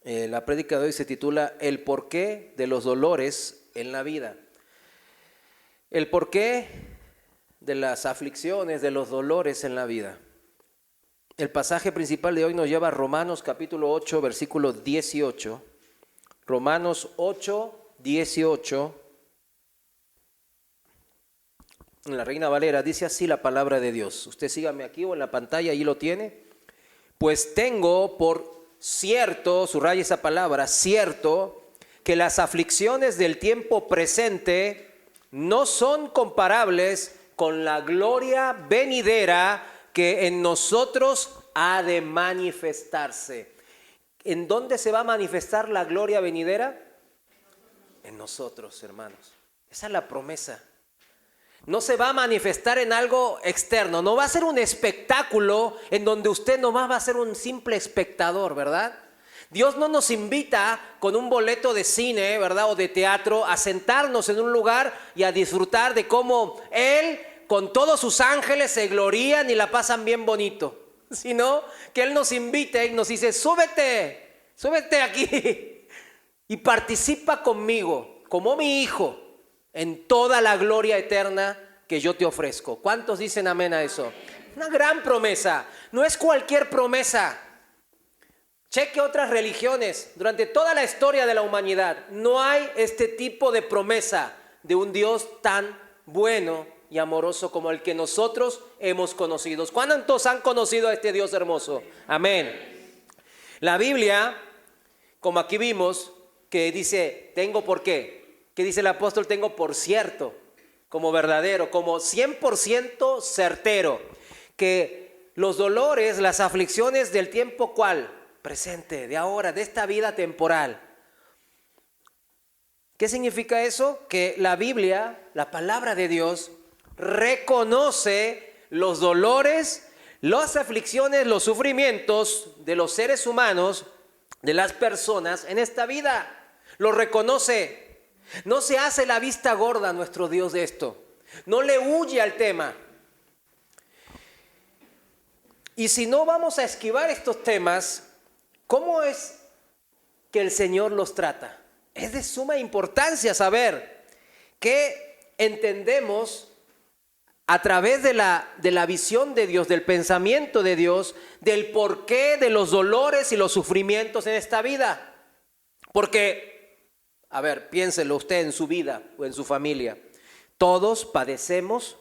La prédica de hoy se titula El porqué de los dolores en la vida. El porqué de las aflicciones, de los dolores en la vida. El pasaje principal de hoy nos lleva a Romanos capítulo 8, versículo 18. Romanos 8, 18. En la Reina Valera dice así la palabra de Dios. Usted sígame aquí o en la pantalla, ahí lo tiene. Pues tengo por cierto, subraya esa palabra, cierto, que las aflicciones del tiempo presente no son comparables con la gloria venidera que en nosotros ha de manifestarse. ¿En dónde se va a manifestar la gloria venidera? En nosotros, hermanos. Esa es la promesa. No se va a manifestar en algo externo, no va a ser un espectáculo en donde usted nomás va a ser un simple espectador, ¿verdad? Dios no nos invita con un boleto de cine, ¿verdad? O de teatro a sentarnos en un lugar y a disfrutar de cómo Él con todos sus ángeles se glorían y la pasan bien bonito, sino que Él nos invita y nos dice, súbete aquí y participa conmigo como mi hijo en toda la gloria eterna que yo te ofrezco. ¿Cuántos dicen amén a eso? Una gran promesa, no es cualquier promesa. Cheque otras religiones, durante toda la historia de la humanidad, no hay este tipo de promesa de un Dios tan bueno y amoroso como el que nosotros hemos conocido. ¿Cuántos han conocido a este Dios hermoso? Amén. La Biblia, como aquí vimos, que dice, tengo por qué. ¿Qué dice el apóstol? Tengo por cierto, como verdadero, como 100% certero, que los dolores, las aflicciones del tiempo, ¿cuál? Presente, de ahora, de esta vida temporal. ¿Qué significa eso? Que la Biblia, la palabra de Dios, reconoce los dolores, las aflicciones, los sufrimientos de los seres humanos, de las personas en esta vida. Lo reconoce. No se hace la vista gorda nuestro Dios de esto. No le huye al tema. Y si no vamos a esquivar estos temas, ¿cómo es que el Señor los trata? Es de suma importancia saber qué entendemos a través de la visión de Dios, del pensamiento de Dios, del porqué de los dolores y los sufrimientos en esta vida. Porque a ver, piénselo usted en su vida o en su familia. Todos padecemos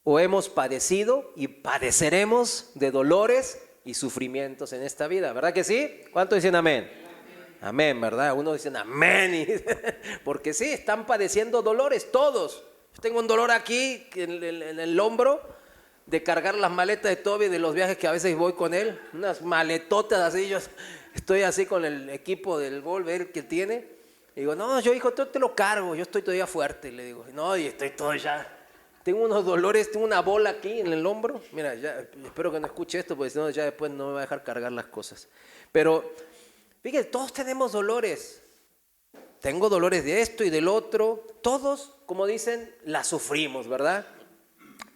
o hemos padecido y padeceremos de dolores y sufrimientos en esta vida, ¿verdad que sí? ¿Cuántos dicen amén? Amén, ¿verdad? Unos dicen amén, porque sí, están padeciendo dolores todos. Yo tengo un dolor aquí en el hombro de cargar las maletas de Toby de los viajes que a veces voy con él. Unas maletotas así, yo estoy así con el equipo del golf que tiene. Y digo, no, yo hijo, te lo cargo, yo estoy todavía fuerte. Le digo, no, y estoy todo ya. Tengo unos dolores, tengo una bola aquí en el hombro. Mira, ya, espero que no escuche esto, porque si no, ya después no me va a dejar cargar las cosas. Pero, fíjense, todos tenemos dolores. Tengo dolores de esto y del otro. Todos, como dicen, la sufrimos, ¿verdad?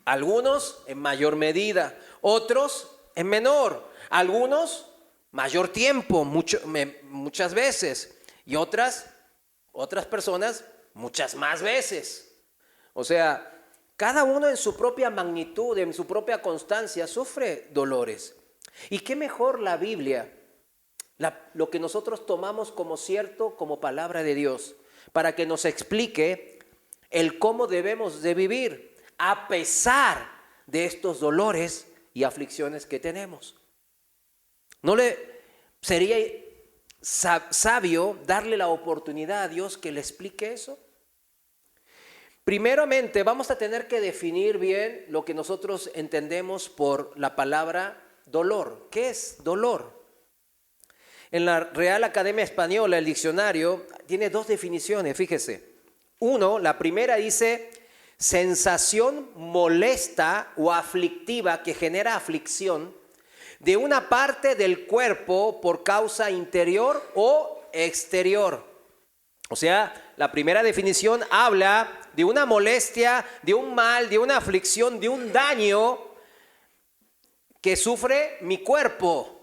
Algunos en mayor medida, otros en menor. Algunos mayor tiempo, muchas veces. Y otras personas muchas más veces. O sea, cada uno en su propia magnitud, en su propia constancia, sufre dolores. ¿Y qué mejor la Biblia, lo que nosotros tomamos como cierto, como palabra de Dios, para que nos explique el cómo debemos de vivir a pesar de estos dolores y aflicciones que tenemos? ¿No le sería sabio darle la oportunidad a Dios que le explique eso? Primeramente, vamos a tener que definir bien lo que nosotros entendemos por la palabra dolor. ¿Qué es dolor? En la Real Academia Española, el diccionario, tiene dos definiciones, fíjese. La primera dice, sensación molesta o aflictiva que genera aflicción de una parte del cuerpo por causa interior o exterior. O sea, la primera definición habla de una molestia, de un mal, de una aflicción, de un daño que sufre mi cuerpo.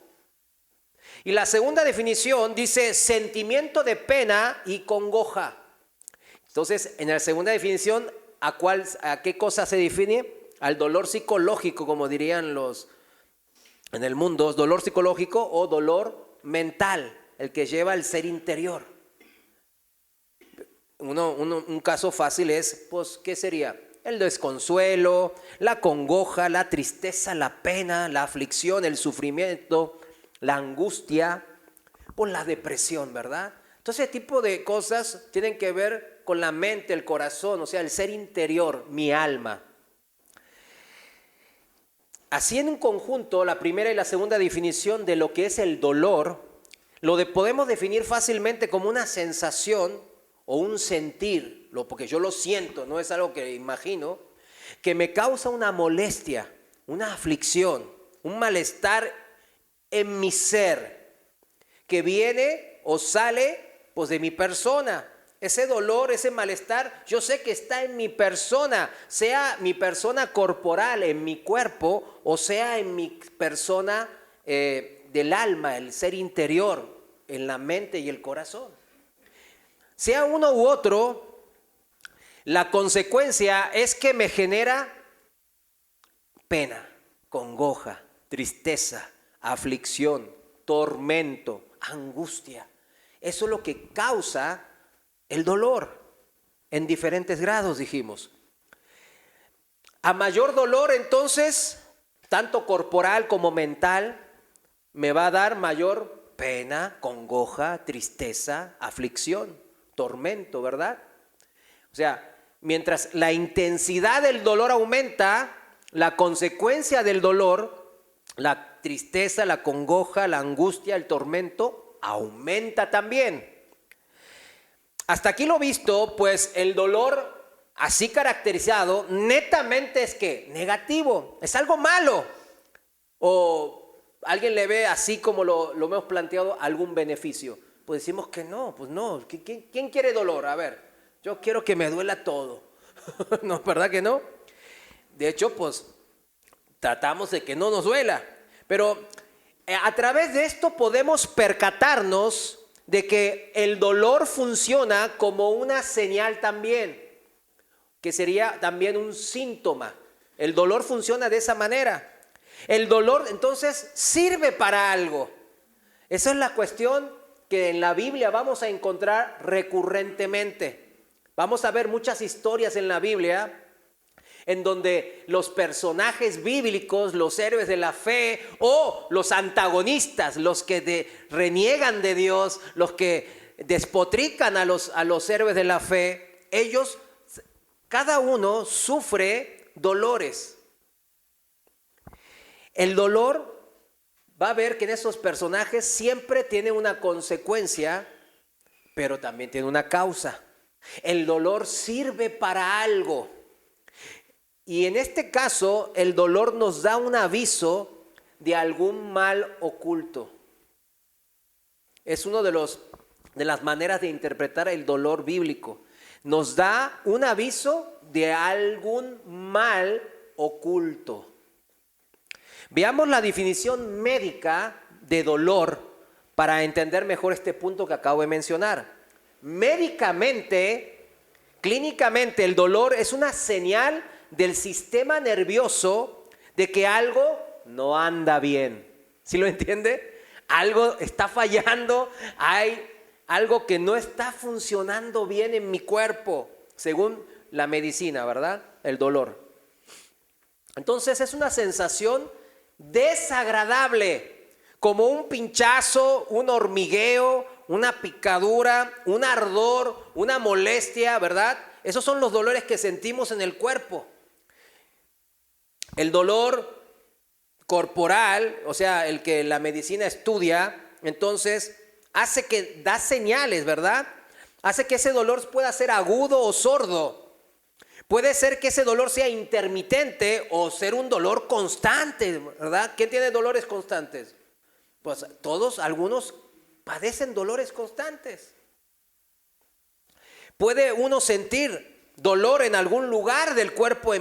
Y la segunda definición dice sentimiento de pena y congoja. Entonces, en la segunda definición, ¿a qué cosa se define? Al dolor psicológico, como dirían los en el mundo, dolor psicológico o dolor mental, el que lleva al ser interior. Un caso fácil es, pues, ¿qué sería? El desconsuelo, la congoja, la tristeza, la pena, la aflicción, el sufrimiento, la angustia, pues la depresión, ¿verdad? Entonces, ese tipo de cosas tienen que ver con la mente, el corazón, o sea, el ser interior, mi alma. Así en un conjunto, la primera y la segunda definición de lo que es el dolor, podemos definir fácilmente como una sensación o un sentir, porque yo lo siento, no es algo que imagino, que me causa una molestia, una aflicción, un malestar en mi ser, que viene o sale pues de mi persona. Ese dolor, ese malestar, yo sé que está en mi persona, sea mi persona corporal, en mi cuerpo, o sea en mi persona del alma, el ser interior, en la mente y el corazón. Sea uno u otro, la consecuencia es que me genera pena, congoja, tristeza, aflicción, tormento, angustia. Eso es lo que causa el dolor en diferentes grados, dijimos. A mayor dolor, entonces, tanto corporal como mental, me va a dar mayor pena, congoja, tristeza, aflicción, tormento, ¿verdad? O sea, mientras la intensidad del dolor aumenta, la consecuencia del dolor, la tristeza, la congoja, la angustia, el tormento, aumenta también. Hasta aquí lo visto, pues el dolor así caracterizado netamente es que negativo, es algo malo. O alguien le ve así como lo hemos planteado algún beneficio. Pues decimos que no, pues no. ¿Quién quiere dolor? A ver, yo quiero que me duela todo. ¿No, verdad que no? De hecho, pues tratamos de que no nos duela. Pero a través de esto podemos percatarnos de que el dolor funciona como una señal también, que sería también un síntoma. El dolor funciona de esa manera. El dolor entonces sirve para algo. Esa es la cuestión que en la Biblia vamos a encontrar recurrentemente. Vamos a ver muchas historias en la Biblia en donde los personajes bíblicos, los héroes de la fe o los antagonistas, los que reniegan de Dios, los que despotrican a los héroes de la fe, ellos, cada uno sufre dolores. El dolor, va a ver que en esos personajes siempre tiene una consecuencia, pero también tiene una causa. El dolor sirve para algo. Y en este caso, el dolor nos da un aviso de algún mal oculto. Es una de las maneras de interpretar el dolor bíblico. Nos da un aviso de algún mal oculto. Veamos la definición médica de dolor para entender mejor este punto que acabo de mencionar. Médicamente, clínicamente, el dolor es una señal del sistema nervioso de que algo no anda bien. ¿Sí lo entiende? Algo está fallando, hay algo que no está funcionando bien en mi cuerpo, según la medicina, ¿verdad? El dolor. Entonces es una sensación desagradable, como un pinchazo, un hormigueo, una picadura, un ardor, una molestia, ¿verdad? Esos son los dolores que sentimos en el cuerpo. El dolor corporal, o sea, el que la medicina estudia, entonces hace que da señales, ¿verdad? Hace que ese dolor pueda ser agudo o sordo. Puede ser que ese dolor sea intermitente o ser un dolor constante, ¿verdad? ¿Quién tiene dolores constantes? Pues todos, algunos padecen dolores constantes. Puede uno sentir dolor en algún lugar del cuerpo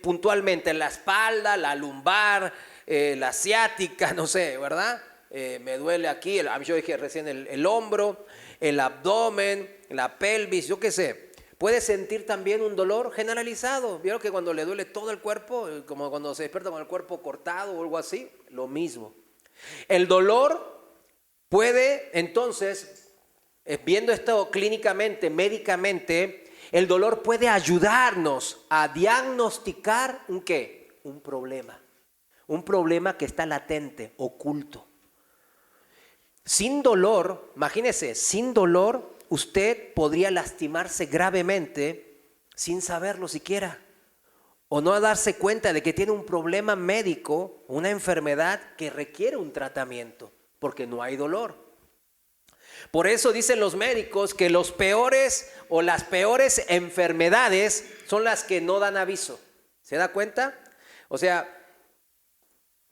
puntualmente, en la espalda, la lumbar, la ciática, no sé, ¿verdad? me duele aquí, yo dije recién el hombro, el abdomen, la pelvis, yo qué sé. Puede sentir también un dolor generalizado. ¿Vieron que cuando le duele todo el cuerpo, como cuando se despierta con el cuerpo cortado o algo así? Lo mismo. El dolor puede, entonces, viendo esto clínicamente, médicamente, el dolor puede ayudarnos a diagnosticar ¿un qué? Un problema. Un problema que está latente, oculto. Sin dolor, imagínese, sin dolor, usted podría lastimarse gravemente sin saberlo siquiera. O no darse cuenta de que tiene un problema médico, una enfermedad que requiere un tratamiento, porque no hay dolor. Por eso dicen los médicos que los peores o las peores enfermedades son las que no dan aviso. ¿Se da cuenta? O sea,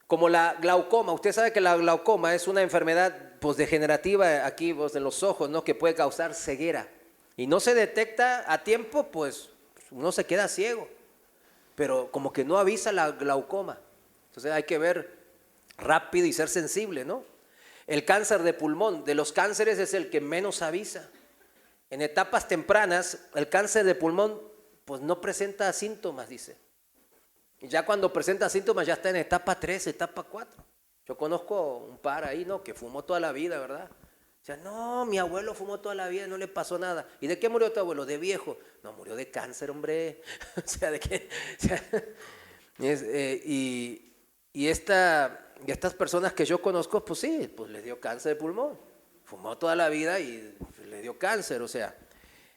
como la glaucoma. Usted sabe que la glaucoma es una enfermedad pues, degenerativa aquí pues, de los ojos, ¿no? Que puede causar ceguera. Y no se detecta a tiempo, pues uno se queda ciego. Pero como que no avisa la glaucoma. Entonces hay que ver rápido y ser sensible, ¿no? El cáncer de pulmón, de los cánceres es el que menos avisa. En etapas tempranas, el cáncer de pulmón pues no presenta síntomas, dice. Y ya cuando presenta síntomas ya está en etapa 3, etapa 4. Yo conozco un par ahí, ¿no? Que fumó toda la vida, ¿verdad? O sea, no, mi abuelo fumó toda la vida y no le pasó nada. ¿Y de qué murió tu abuelo? De viejo. No, murió de cáncer, hombre. O sea, ¿de qué? O sea, y estas personas que yo conozco, pues sí, pues les dio cáncer de pulmón. Fumó toda la vida y le dio cáncer, o sea.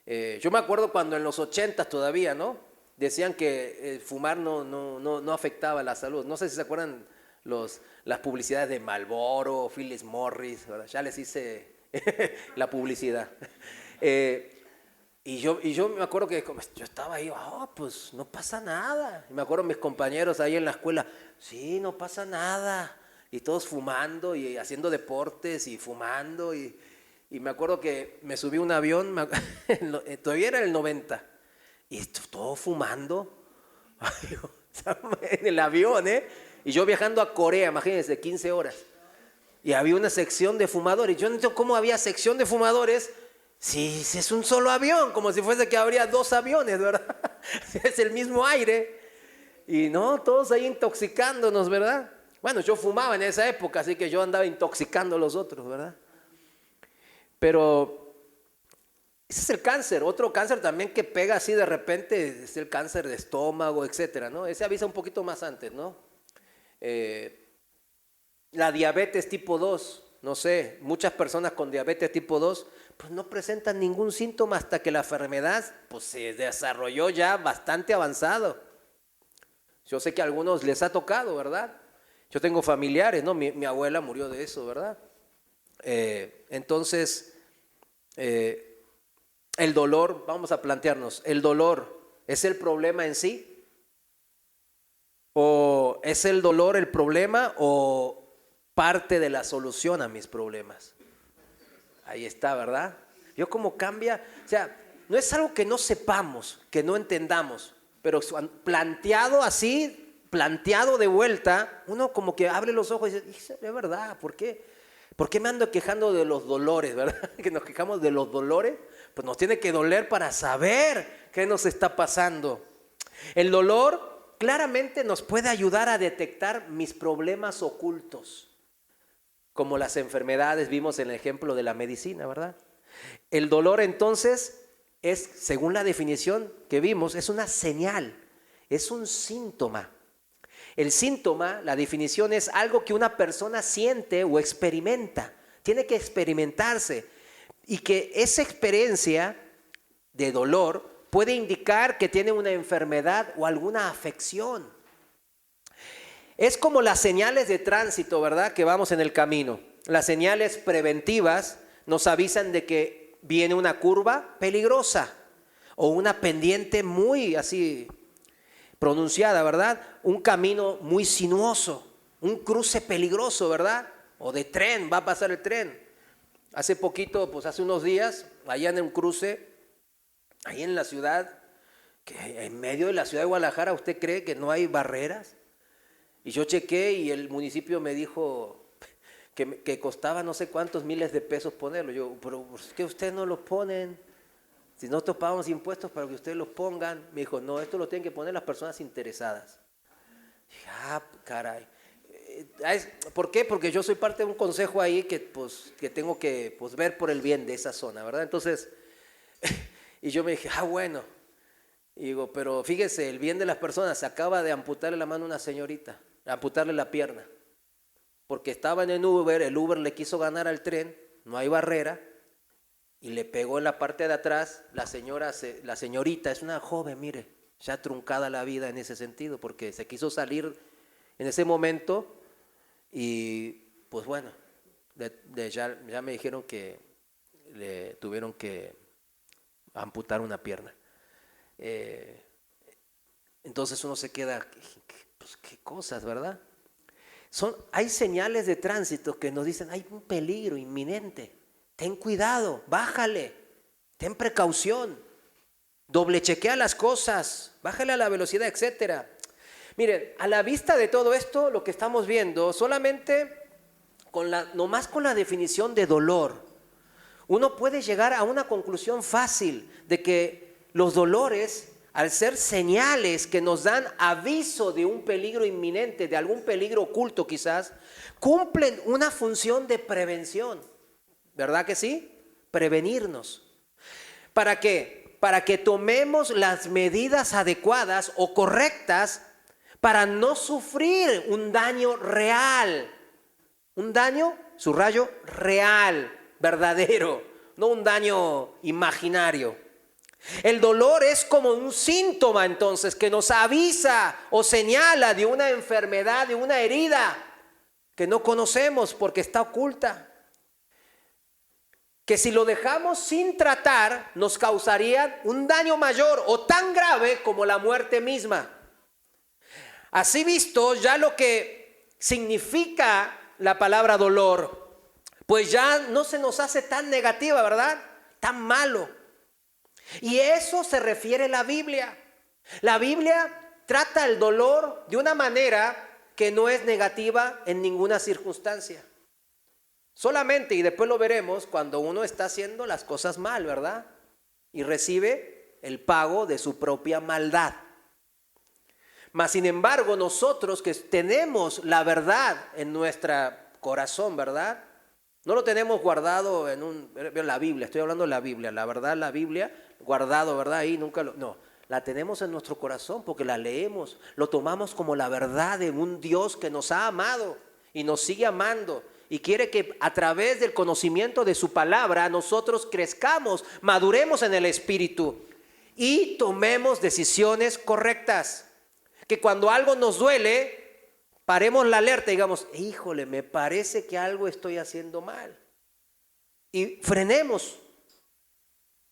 Yo me acuerdo cuando en los 80 todavía, ¿no? Decían que fumar no afectaba la salud. No sé si se acuerdan las publicidades de Marlboro, Philip Morris, ¿verdad? Ya les hice la publicidad. Y yo me acuerdo que yo estaba ahí, pues no pasa nada. Y me acuerdo mis compañeros ahí en la escuela, sí, no pasa nada. Y todos fumando y haciendo deportes y fumando. Y me acuerdo que me subí a un avión, todavía era el 90. Y todo fumando en el avión, Y yo viajando a Corea, imagínense, 15 horas. Y había una sección de fumadores. Yo no entiendo cómo había sección de fumadores si es un solo avión, como si fuese que habría 2 aviones, ¿verdad? Es el mismo aire. Y no, todos ahí intoxicándonos, ¿verdad? Bueno, yo fumaba en esa época, así que yo andaba intoxicando a los otros, ¿verdad? Pero ese es el cáncer. Otro cáncer también que pega así de repente es el cáncer de estómago, etcétera, ¿no? Ese avisa un poquito más antes, ¿no? La diabetes tipo 2, no sé, muchas personas con diabetes tipo 2 pues no presentan ningún síntoma hasta que la enfermedad pues se desarrolló ya bastante avanzado. Yo sé que a algunos les ha tocado, ¿verdad? Yo tengo familiares, ¿no? Mi abuela murió de eso, ¿verdad? Entonces, el dolor, vamos a plantearnos, ¿el dolor es el problema en sí? ¿O es el dolor el problema o parte de la solución a mis problemas? Ahí está, ¿verdad? Yo como cambia, o sea, no es algo que no sepamos, que no entendamos, pero planteado así, planteado de vuelta, uno como que abre los ojos y dice, es verdad, ¿por qué? ¿Por qué me ando quejando de los dolores, verdad? Que nos quejamos de los dolores, pues nos tiene que doler para saber qué nos está pasando. El dolor claramente nos puede ayudar a detectar mis problemas ocultos, como las enfermedades, vimos en el ejemplo de la medicina, ¿verdad? El dolor entonces es, según la definición que vimos, es una señal, es un síntoma. El síntoma, la definición es algo que una persona siente o experimenta, tiene que experimentarse y que esa experiencia de dolor puede indicar que tiene una enfermedad o alguna afección. Es como las señales de tránsito, ¿verdad? Que vamos en el camino. Las señales preventivas nos avisan de que viene una curva peligrosa o una pendiente muy así pronunciada, ¿verdad? Un camino muy sinuoso, un cruce peligroso, ¿verdad? O de tren, va a pasar el tren. Hace poquito, pues hace unos días, allá en un cruce, ahí en la ciudad, que en medio de la ciudad de Guadalajara, ¿usted cree que no hay barreras? Y yo chequé y el municipio me dijo, que costaba no sé cuántos miles de pesos ponerlo. Yo, pero ¿por qué ustedes no los ponen? Si nosotros pagamos impuestos para que ustedes los pongan. Me dijo, no, esto lo tienen que poner las personas interesadas. Dije, ah, caray. ¿Por qué? Porque yo soy parte de un consejo ahí que tengo que ver por el bien de esa zona, ¿verdad? Entonces, y yo me dije, ah, bueno. Y digo, pero fíjese, el bien de las personas, se acaba de amputarle la mano a una señorita, amputarle la pierna, porque estaba en el Uber, el Uber le quiso ganar al tren, no hay barrera, y le pegó en la parte de atrás. La señorita es una joven, mire, ya truncada la vida en ese sentido, porque se quiso salir en ese momento. Y pues bueno, ya me dijeron que le tuvieron que amputar una pierna. Entonces uno se queda, pues qué cosas, ¿verdad? Hay señales de tránsito que nos dicen, hay un peligro inminente, ten cuidado, bájale, ten precaución, doble chequea las cosas, bájale a la velocidad, etcétera. Miren, a la vista de todo esto, lo que estamos viendo, solamente nomás con la definición de dolor, uno puede llegar a una conclusión fácil de que los dolores, al ser señales que nos dan aviso de un peligro inminente, de algún peligro oculto quizás, cumplen una función de prevención. ¿Verdad que sí? Prevenirnos. ¿Para qué? Para que tomemos las medidas adecuadas o correctas para no sufrir un daño real. Un daño, subrayo, real, verdadero, no un daño imaginario. El dolor es como un síntoma entonces que nos avisa o señala de una enfermedad, de una herida que no conocemos porque está oculta. Que si lo dejamos sin tratar nos causaría un daño mayor o tan grave como la muerte misma. Así visto, ya lo que significa la palabra dolor, pues ya no se nos hace tan negativa, ¿verdad? Tan malo. Y eso se refiere la Biblia. La Biblia trata el dolor de una manera que no es negativa en ninguna circunstancia. Solamente, y después lo veremos, cuando uno está haciendo las cosas mal, ¿verdad? Y recibe el pago de su propia maldad. Mas, sin embargo, nosotros que tenemos la verdad en nuestro corazón, ¿verdad? No lo tenemos guardado en la Biblia, estoy hablando de la Biblia, la verdad, la Biblia, guardado, ¿verdad? Ahí nunca no, la tenemos en nuestro corazón porque la leemos, lo tomamos como la verdad de un Dios que nos ha amado y nos sigue amando y quiere que a través del conocimiento de su palabra nosotros crezcamos, maduremos en el Espíritu y tomemos decisiones correctas. Que cuando algo nos duele, paremos la alerta y digamos, híjole, me parece que algo estoy haciendo mal. Y frenemos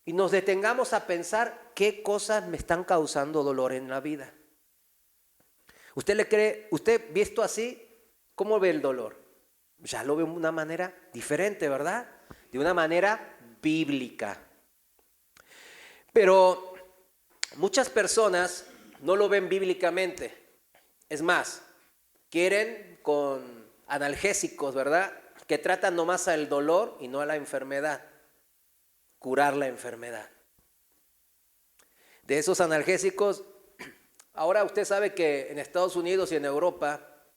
y nos detengamos a pensar qué cosas me están causando dolor en la vida. ¿Usted visto así, cómo ve el dolor? Ya lo ve de una manera diferente, ¿verdad? De una manera bíblica. Pero muchas personas no lo ven bíblicamente. Es más, quieren con analgésicos, ¿verdad? Que tratan nomás al dolor y no a la enfermedad. Curar la enfermedad. De esos analgésicos, ahora usted sabe que en Estados Unidos y en Europa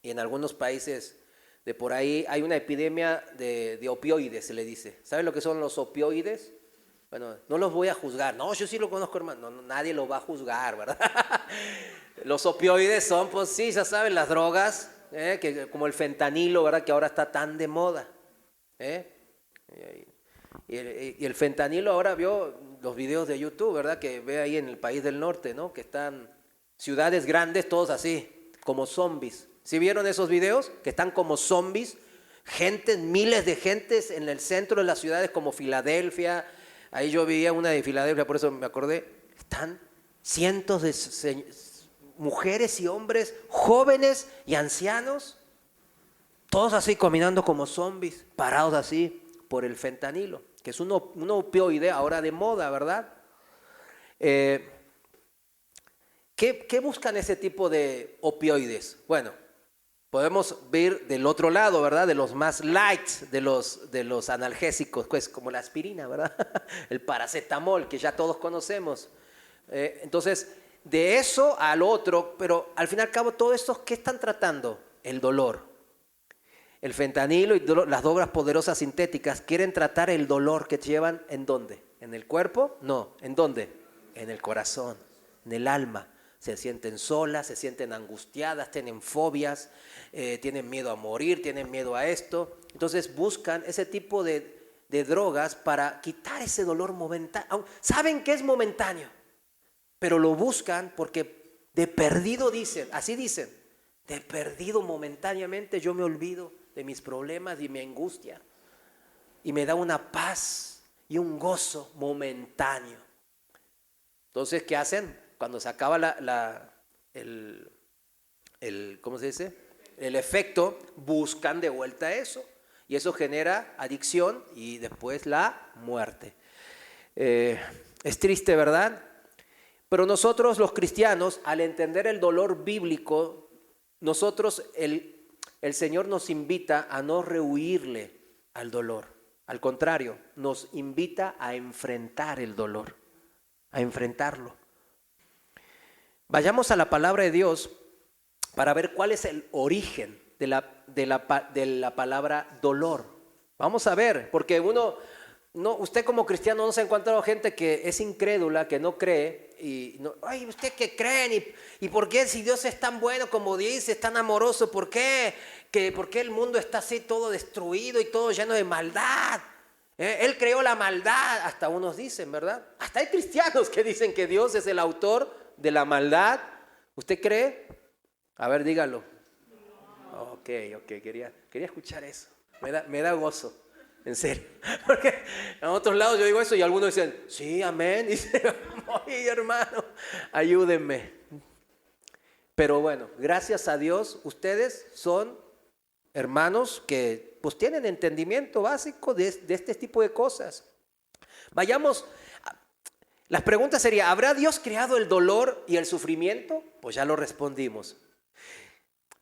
y en algunos países de por ahí hay una epidemia de opioides, se le dice. ¿Sabe lo que son los opioides? Bueno, no los voy a juzgar. No, yo sí lo conozco, hermano. No, nadie lo va a juzgar, ¿verdad? Los opioides son, pues sí, ya saben, las drogas, como el fentanilo, ¿verdad? Que ahora está tan de moda. Y el fentanilo ahora vio los videos de YouTube, ¿verdad? Que ve ahí en el país del norte, ¿no? Que están ciudades grandes, todos así, como zombies. ¿Sí vieron esos videos? Que están como zombies. Gente, miles de gentes en el centro de las ciudades como Filadelfia. Ahí yo veía una de Filadelfia, por eso me acordé. Están cientos de mujeres y hombres, jóvenes y ancianos, todos así caminando como zombies, parados así por el fentanilo, que es un opioide ahora de moda, ¿verdad? ¿Qué buscan ese tipo de opioides? Bueno, Podemos ver del otro lado, ¿verdad? De los más light, de los analgésicos, pues como la aspirina, ¿verdad? El paracetamol, que ya todos conocemos. Entonces, de eso al otro, pero al fin y al cabo, todo esto, ¿qué están tratando? El dolor. El fentanilo y las drogas poderosas sintéticas quieren tratar el dolor que llevan, ¿en dónde? ¿En el cuerpo? No. ¿En dónde? En el corazón, en el alma. Se sienten solas, se sienten angustiadas, tienen fobias, tienen miedo a morir, tienen miedo a esto. Entonces buscan ese tipo de drogas para quitar ese dolor momentáneo. Saben que es momentáneo, pero lo buscan porque de perdido dicen, así dicen, de perdido momentáneamente yo me olvido de mis problemas y mi angustia. Y me da una paz y un gozo momentáneo. Entonces, ¿qué hacen? Cuando se acaba ¿cómo se dice? El efecto, buscan de vuelta eso. Y eso genera adicción y después la muerte. Es triste, ¿verdad? Pero nosotros los cristianos, al entender el dolor bíblico, el Señor nos invita a no rehuirle al dolor. Al contrario, nos invita a enfrentar el dolor, a enfrentarlo. Vayamos a la palabra de Dios para ver cuál es el origen de la palabra dolor. Vamos a ver, porque usted como cristiano no se ha encontrado gente que es incrédula, que no cree, y no, ay, ¿usted qué creen? ¿Y por qué si Dios es tan bueno como dice, es tan amoroso? ¿Por qué el mundo está así todo destruido y todo lleno de maldad? Él creó la maldad, hasta unos dicen, ¿verdad? Hasta hay cristianos que dicen que Dios es el autor de la maldad. ¿Usted cree? A ver, dígalo. Ok, quería escuchar eso. Me da gozo, en serio. Porque en otros lados yo digo eso y algunos dicen, sí, amén. Dice, oye, hermano, ayúdenme. Pero bueno, gracias a Dios, ustedes son hermanos que pues tienen entendimiento básico de este tipo de cosas. Vayamos. Las preguntas serían, ¿habrá Dios creado el dolor y el sufrimiento? Pues ya lo respondimos.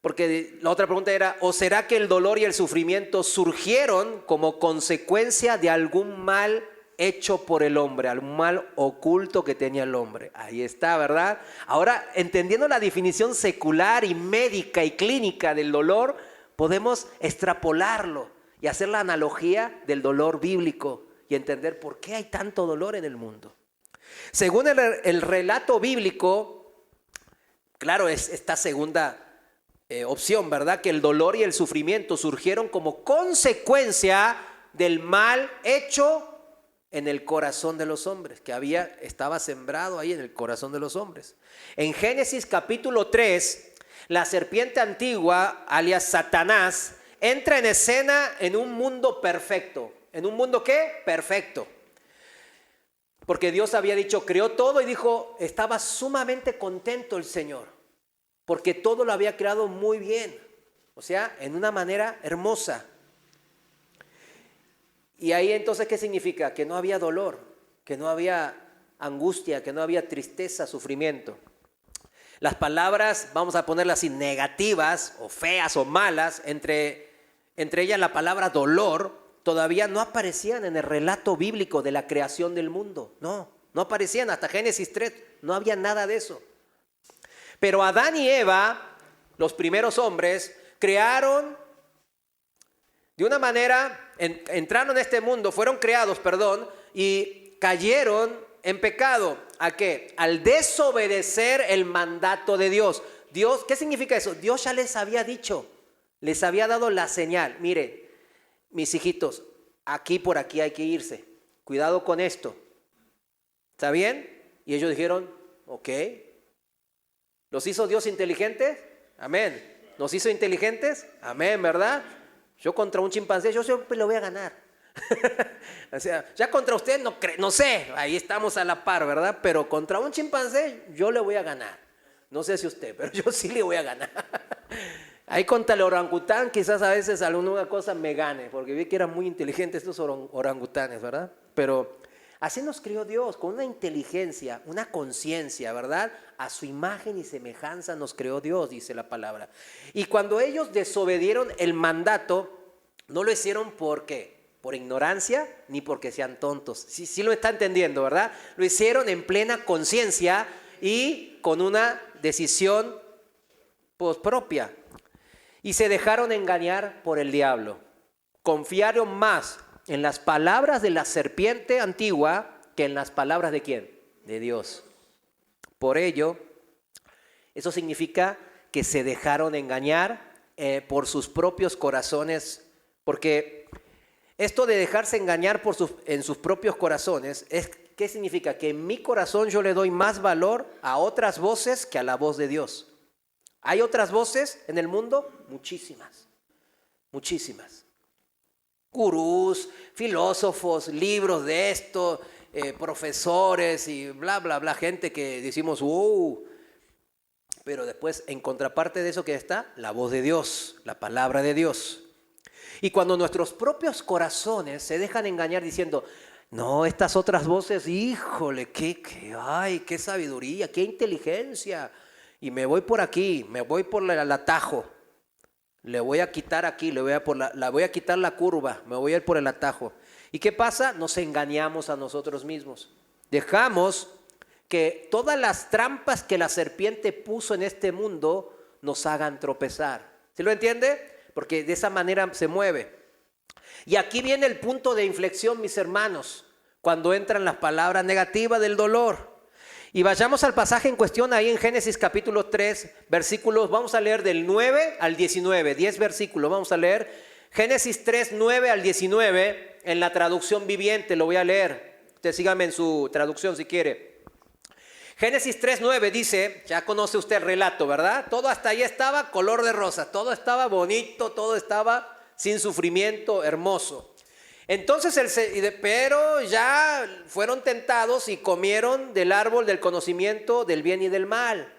Porque la otra pregunta era, ¿o será que el dolor y el sufrimiento surgieron como consecuencia de algún mal hecho por el hombre, algún mal oculto que tenía el hombre? Ahí está, ¿verdad? Ahora, entendiendo la definición secular y médica y clínica del dolor, podemos extrapolarlo y hacer la analogía del dolor bíblico y entender por qué hay tanto dolor en el mundo. Según el relato bíblico, claro, es esta segunda opción, ¿verdad? Que el dolor y el sufrimiento surgieron como consecuencia del mal hecho en el corazón de los hombres, que estaba sembrado ahí en el corazón de los hombres. En Génesis capítulo 3, la serpiente antigua, alias Satanás, entra en escena en un mundo perfecto. ¿En un mundo qué? Perfecto. Porque Dios había dicho, creó todo y dijo, estaba sumamente contento el Señor, porque todo lo había creado muy bien, o sea, en una manera hermosa. Y ahí entonces, ¿qué significa? Que no había dolor, que no había angustia, que no había tristeza, sufrimiento. Las palabras, vamos a ponerlas así, negativas o feas o malas, entre ellas la palabra dolor, todavía no aparecían en el relato bíblico de la creación del mundo. No aparecían hasta Génesis 3, no había nada de eso. Pero Adán y Eva, los primeros hombres, crearon de una manera, entraron en este mundo, fueron creados, y cayeron en pecado. ¿A qué? Al desobedecer el mandato de Dios. Dios, ¿qué significa eso? Dios ya les había dicho, les había dado la señal. Mire, mis hijitos, por aquí hay que irse. Cuidado con esto. ¿Está bien? Y ellos dijeron, ok. ¿Los hizo Dios inteligentes? Amén. ¿Nos hizo inteligentes? Amén, ¿verdad? Yo contra un chimpancé, yo siempre lo voy a ganar. O sea, ya contra usted no sé, ahí estamos a la par, ¿verdad? Pero contra un chimpancé yo le voy a ganar. No sé si usted, pero yo sí le voy a ganar. Ahí contra el orangután quizás a veces alguna cosa me gane, porque vi que eran muy inteligentes estos orangutanes, ¿verdad? Pero Así nos creó Dios, con una inteligencia, una conciencia, ¿verdad? A su imagen y semejanza nos creó Dios, dice la palabra. Y cuando ellos desobedieron el mandato, no lo hicieron ¿por qué? Por ignorancia ni porque sean tontos. Sí lo está entendiendo, ¿verdad? Lo hicieron en plena conciencia y con una decisión pues, propia. Y se dejaron engañar por el diablo. Confiaron más en las palabras de la serpiente antigua que en las palabras ¿de quién? De Dios. Por ello, eso significa que se dejaron engañar por sus propios corazones, porque esto de dejarse engañar en sus propios corazones, ¿qué significa? Que en mi corazón yo le doy más valor a otras voces que a la voz de Dios. ¿Hay otras voces en el mundo? Muchísimas, muchísimas. Gurús, filósofos, libros de esto, profesores y bla, bla, bla, gente que decimos, pero después en contraparte de eso que está, la voz de Dios, la palabra de Dios. Y cuando nuestros propios corazones se dejan engañar diciendo, no, estas otras voces, híjole, qué sabiduría, qué inteligencia, y me voy por aquí, me voy por el atajo. Le voy a quitar aquí, le voy a quitar la curva, me voy a ir por el atajo. ¿Y qué pasa? Nos engañamos a nosotros mismos. Dejamos que todas las trampas que la serpiente puso en este mundo nos hagan tropezar. ¿Sí lo entiende? Porque de esa manera se mueve. Y aquí viene el punto de inflexión, mis hermanos, cuando entran las palabras negativas del dolor. Y vayamos al pasaje en cuestión ahí en Génesis capítulo 3, versículos, vamos a leer del 9 al 19, 10 versículos, vamos a leer. Génesis 3, 9 al 19, en la traducción viviente, lo voy a leer. Usted sígame en su traducción si quiere. Génesis 3, 9 dice, ya conoce usted el relato, ¿verdad? Todo hasta ahí estaba color de rosa, todo estaba bonito, todo estaba sin sufrimiento, hermoso. Entonces, pero ya fueron tentados y comieron del árbol del conocimiento del bien y del mal.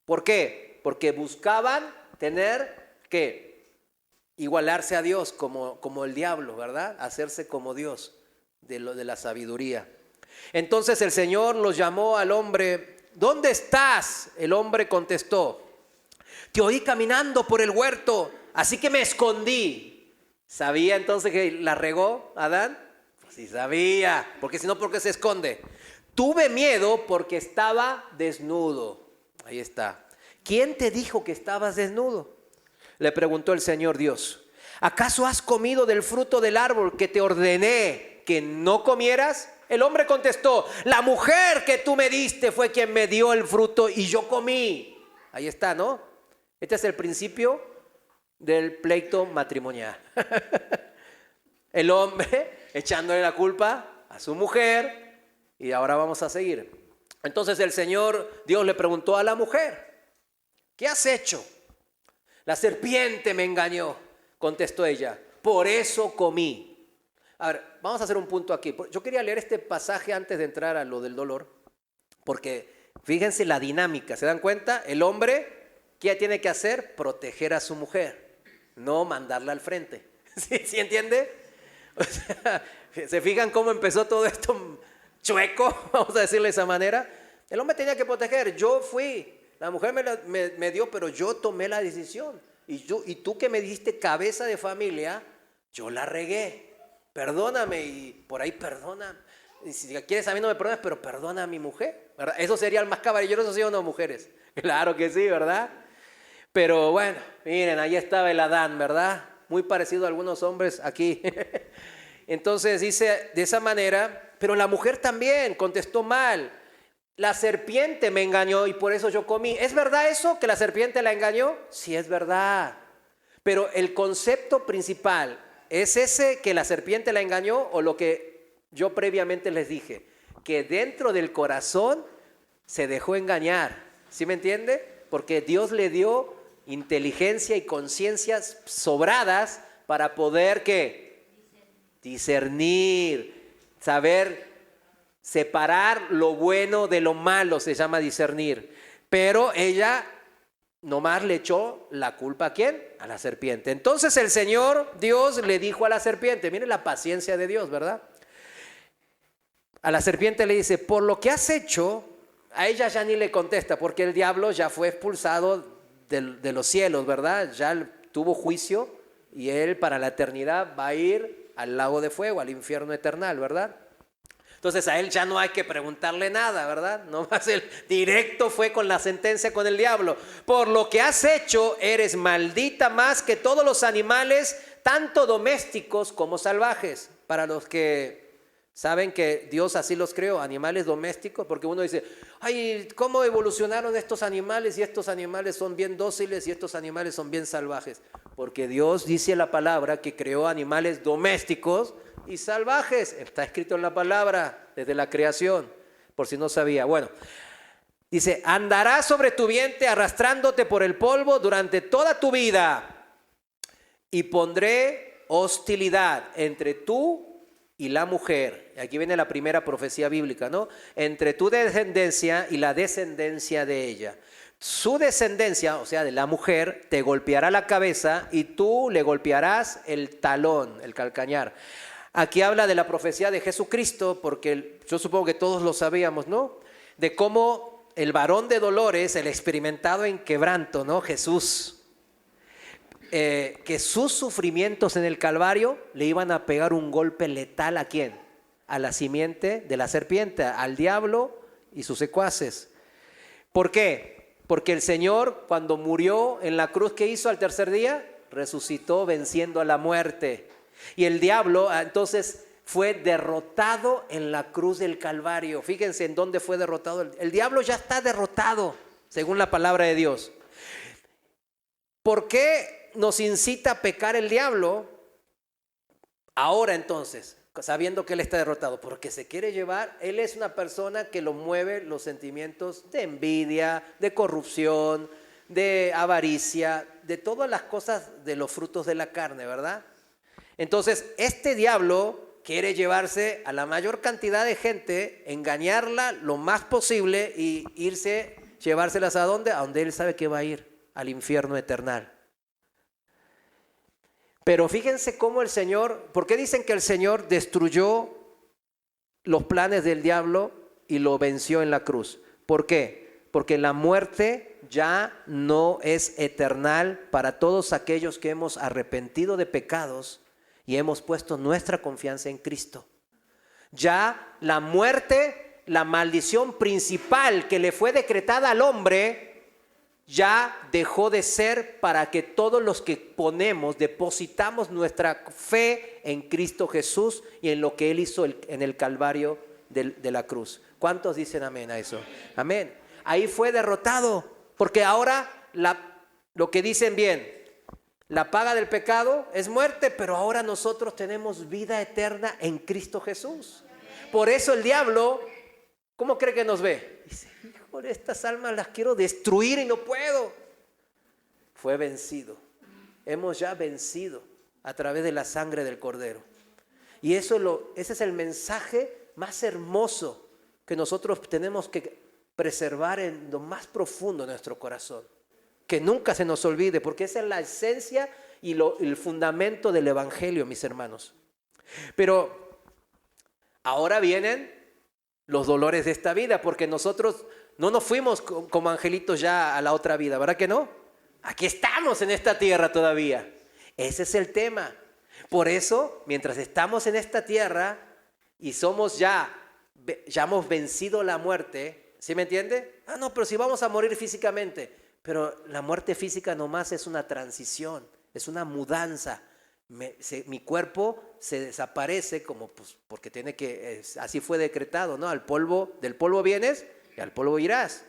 ¿Por qué? Porque buscaban tener que igualarse a Dios como el diablo, ¿verdad? Hacerse como Dios de la sabiduría. Entonces el Señor los llamó al hombre, ¿dónde estás? El hombre contestó, te oí caminando por el huerto, así que me escondí. ¿Sabía entonces que la regó Adán? Pues sí sabía, porque si no, ¿por qué se esconde? Tuve miedo porque estaba desnudo. Ahí está. ¿Quién te dijo que estabas desnudo? Le preguntó el Señor Dios. ¿Acaso has comido del fruto del árbol que te ordené que no comieras? El hombre contestó, la mujer que tú me diste fue quien me dio el fruto y yo comí. Ahí está, ¿no? Este es el principio del pleito matrimonial. El hombre echándole la culpa a su mujer y ahora vamos a seguir. Entonces el Señor Dios le preguntó a la mujer, ¿qué has hecho? La serpiente me engañó, contestó ella, por eso comí. A ver, vamos a hacer un punto aquí. Yo quería leer este pasaje antes de entrar a lo del dolor, porque fíjense la dinámica, ¿se dan cuenta? El hombre, ¿qué tiene que hacer? Proteger a su mujer. No mandarla al frente. ¿Sí entiende? O sea, ¿se fijan cómo empezó todo esto chueco? Vamos a decirle de esa manera. El hombre tenía que proteger. Yo fui. La mujer me dio, pero yo tomé la decisión. Y tú que me diste cabeza de familia, yo la regué. Perdóname y por ahí perdona. Y si quieres a mí no me perdonas, pero perdona a mi mujer, ¿verdad? Eso sería el más caballeroso, ¿sí o no, mujeres? Claro que sí, ¿verdad? Pero bueno, miren, ahí estaba el Adán, ¿verdad? Muy parecido a algunos hombres aquí. Entonces dice de esa manera, pero la mujer también contestó mal. La serpiente me engañó y por eso yo comí. ¿Es verdad eso, que la serpiente la engañó? Sí, es verdad. Pero el concepto principal, ¿es ese que la serpiente la engañó o lo que yo previamente les dije? Que dentro del corazón se dejó engañar. ¿Sí me entiende? Porque Dios le dio inteligencia y conciencias sobradas para poder ¿qué? Discernir, saber separar lo bueno de lo malo, se llama discernir. Pero ella nomás le echó la culpa ¿a quién? A la serpiente. Entonces el Señor Dios le dijo a la serpiente, miren la paciencia de Dios, ¿verdad? a la serpiente le dice, por lo que has hecho, a ella ya ni le contesta, porque el diablo ya fue expulsado de los cielos, ¿verdad? Ya tuvo juicio y él para la eternidad va a ir al lago de fuego, al infierno eternal, ¿verdad? Entonces a él ya no hay que preguntarle nada, ¿verdad? Nomás él directo fue con la sentencia con el diablo. Por lo que has hecho, eres maldita más que todos los animales, tanto domésticos como salvajes. Para los que saben que Dios así los creó, animales domésticos, porque uno dice, ay, ¿cómo evolucionaron estos animales? Y estos animales son bien dóciles y estos animales son bien salvajes. Porque Dios dice en la palabra que creó animales domésticos y salvajes. Está escrito en la palabra desde la creación, por si no sabía. Bueno, dice, andarás sobre tu vientre arrastrándote por el polvo durante toda tu vida y pondré hostilidad entre tú y la mujer. Aquí viene la primera profecía bíblica, ¿no? Entre tu descendencia y la descendencia de ella. Su descendencia, o sea, de la mujer, te golpeará la cabeza y tú le golpearás el talón, el calcañar. Aquí habla de la profecía de Jesucristo, porque yo supongo que todos lo sabíamos, ¿no? De cómo el varón de dolores, el experimentado en quebranto, ¿no? Jesús, que sus sufrimientos en el Calvario le iban a pegar un golpe letal ¿a quién? A la simiente de la serpiente, al diablo y sus secuaces. ¿Por qué? Porque el Señor, cuando murió en la cruz, ¿qué hizo al tercer día? Resucitó venciendo a la muerte. Y el diablo entonces fue derrotado en la cruz del Calvario. Fíjense en dónde fue derrotado. El diablo ya está derrotado, según la palabra de Dios. ¿Por qué nos incita a pecar el diablo ahora entonces, sabiendo que él está derrotado? Porque se quiere llevar, él es una persona que lo mueve los sentimientos de envidia, de corrupción, de avaricia, de todas las cosas de los frutos de la carne, ¿verdad? Entonces, este diablo quiere llevarse a la mayor cantidad de gente, engañarla lo más posible y llevárselas ¿a dónde? A donde él sabe que va a ir, al infierno eternal. Pero fíjense cómo el Señor, ¿por qué dicen que el Señor destruyó los planes del diablo y lo venció en la cruz? ¿Por qué? Porque la muerte ya no es eternal para todos aquellos que hemos arrepentido de pecados y hemos puesto nuestra confianza en Cristo. Ya la muerte, la maldición principal que le fue decretada al hombre, ya dejó de ser para que todos los que depositamos nuestra fe en Cristo Jesús y en lo que Él hizo en el Calvario de la cruz. ¿Cuántos dicen amén a eso? Amén. Ahí fue derrotado, porque ahora lo que dicen bien, la paga del pecado es muerte, pero ahora nosotros tenemos vida eterna en Cristo Jesús. Por eso el diablo, ¿cómo cree que nos ve? Dice, híjole, estas almas las quiero destruir y no puedo. Fue vencido. Hemos ya vencido a través de la sangre del Cordero. Y ese es el mensaje más hermoso que nosotros tenemos que preservar en lo más profundo de nuestro corazón. Que nunca se nos olvide, porque esa es la esencia y el fundamento del Evangelio, mis hermanos. Pero ahora vienen los dolores de esta vida, porque nosotros no nos fuimos como angelitos ya a la otra vida, ¿verdad que no? Aquí estamos en esta tierra todavía. Ese es el tema. Por eso, mientras estamos en esta tierra y ya hemos vencido la muerte, ¿sí me entiende? No, pero si vamos a morir físicamente. Pero la muerte física nomás es una transición, es una mudanza. Mi cuerpo se desaparece porque así fue decretado, ¿no? Del polvo vienes y al polvo irás.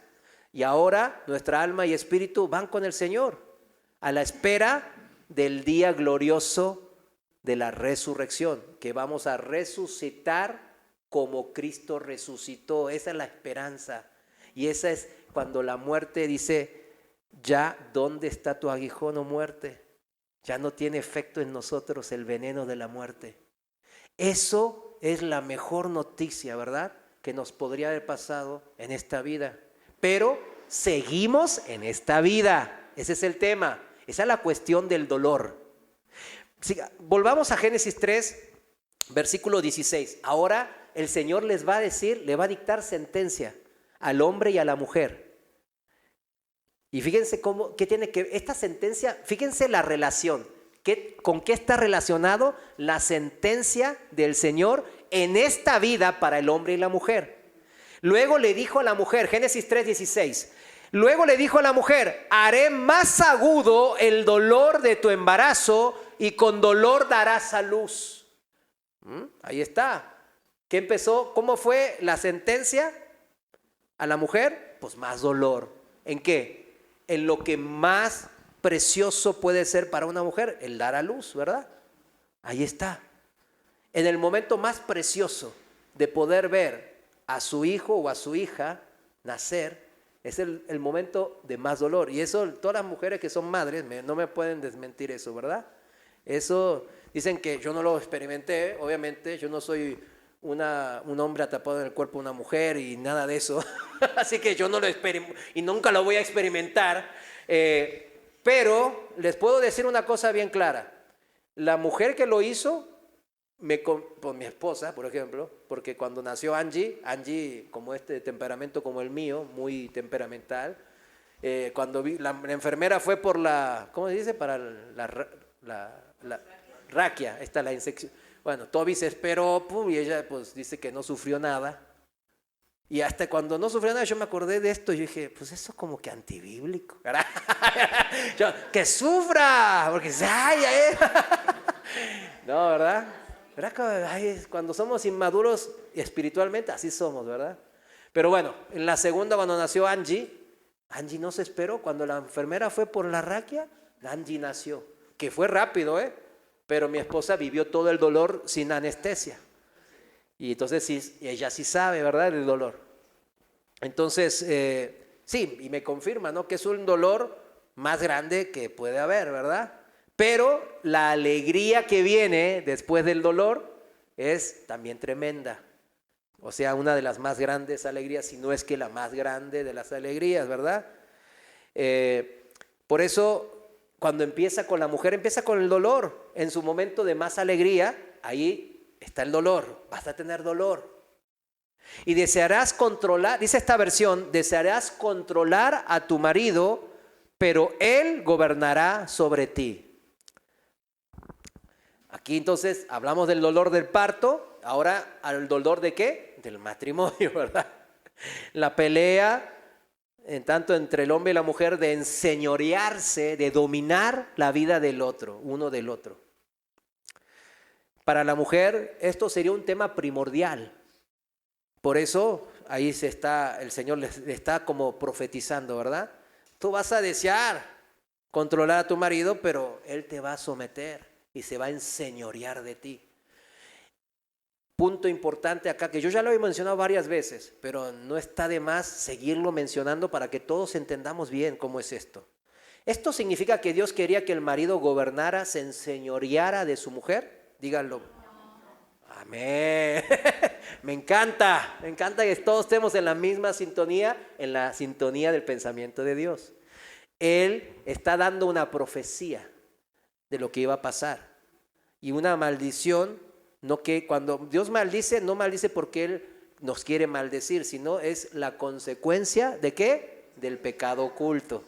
Y ahora nuestra alma y espíritu van con el Señor a la espera del día glorioso de la resurrección, que vamos a resucitar como Cristo resucitó. Esa es la esperanza. Y esa es cuando la muerte dice, ya, ¿dónde está tu aguijón, oh muerte? Ya no tiene efecto en nosotros el veneno de la muerte. Eso es la mejor noticia, ¿verdad?, que nos podría haber pasado en esta vida. Pero seguimos en esta vida. Ese es el tema. Esa es la cuestión del dolor. Volvamos a Génesis 3, Versículo 16. Ahora el Señor les va a decir, le va a dictar sentencia al hombre y a la mujer. Y fíjense qué tiene que esta sentencia, fíjense la relación. ¿Con qué está relacionado la sentencia del Señor en esta vida para el hombre y la mujer? Luego le dijo a la mujer, Génesis 3:16, luego le dijo a la mujer, haré más agudo el dolor de tu embarazo y con dolor darás a luz. Ahí está. ¿Qué empezó? ¿Cómo fue la sentencia a la mujer? Pues más dolor. ¿En qué? En lo que más precioso puede ser para una mujer, el dar a luz, ¿verdad? Ahí está. En el momento más precioso de poder ver a su hijo o a su hija nacer, es el momento de más dolor. Y eso, todas las mujeres que son madres no me pueden desmentir eso, ¿verdad? Eso, dicen que yo no lo experimenté, obviamente, yo no soy un hombre atrapado en el cuerpo de una mujer y nada de eso. Así que yo no lo experimenté y nunca lo voy a experimentar. Pero les puedo decir una cosa bien clara. La mujer que lo hizo, pues mi esposa, por ejemplo, porque cuando nació Angie, como este temperamento como el mío, muy temperamental, cuando la enfermera fue por ¿cómo se dice? Para la raquia, está la insección. Bueno, Toby se esperó, pum, y ella pues dice que no sufrió nada. Y hasta cuando no sufrió nada, yo me acordé de esto y yo dije, pues eso como que antibíblico. ¡Que sufra! Porque, no, ¿verdad? ¿Verdad que cuando somos inmaduros espiritualmente, así somos, ¿verdad? Pero bueno, en la segunda, cuando nació Angie no se esperó. Cuando la enfermera fue por la raquia, Angie nació. Que fue rápido, pero mi esposa vivió todo el dolor sin anestesia. Y entonces sí, ella sí sabe, ¿verdad? El dolor. Entonces, sí, y me confirma, ¿no? Que es un dolor más grande que puede haber, ¿verdad? Pero la alegría que viene después del dolor es también tremenda. O sea, una de las más grandes alegrías, si no es que la más grande de las alegrías, ¿verdad? Por eso, cuando empieza con la mujer, empieza con el dolor. En su momento de más alegría, ahí está el dolor. Vas a tener dolor. Y desearás controlar, dice esta versión, desearás controlar a tu marido, pero él gobernará sobre ti. Aquí entonces hablamos del dolor del parto, ahora al dolor ¿de qué? Del matrimonio, ¿verdad? La pelea, en tanto entre el hombre y la mujer, de enseñorearse, de dominar la vida del otro, uno del otro. Para la mujer esto sería un tema primordial. Por eso ahí el Señor le está como profetizando, ¿verdad? Tú vas a desear controlar a tu marido, pero él te va a someter y se va a enseñorear de ti. Punto importante acá, que yo ya lo he mencionado varias veces, pero no está de más seguirlo mencionando para que todos entendamos bien cómo es esto. ¿Esto significa que Dios quería que el marido gobernara, se enseñoreara de su mujer? Díganlo. Amén. Me encanta que todos estemos en la misma sintonía, en la sintonía del pensamiento de Dios. Él está dando una profecía de lo que iba a pasar y una maldición, no que cuando Dios maldice, no maldice porque Él nos quiere maldecir, sino es la consecuencia ¿de qué? Del pecado oculto.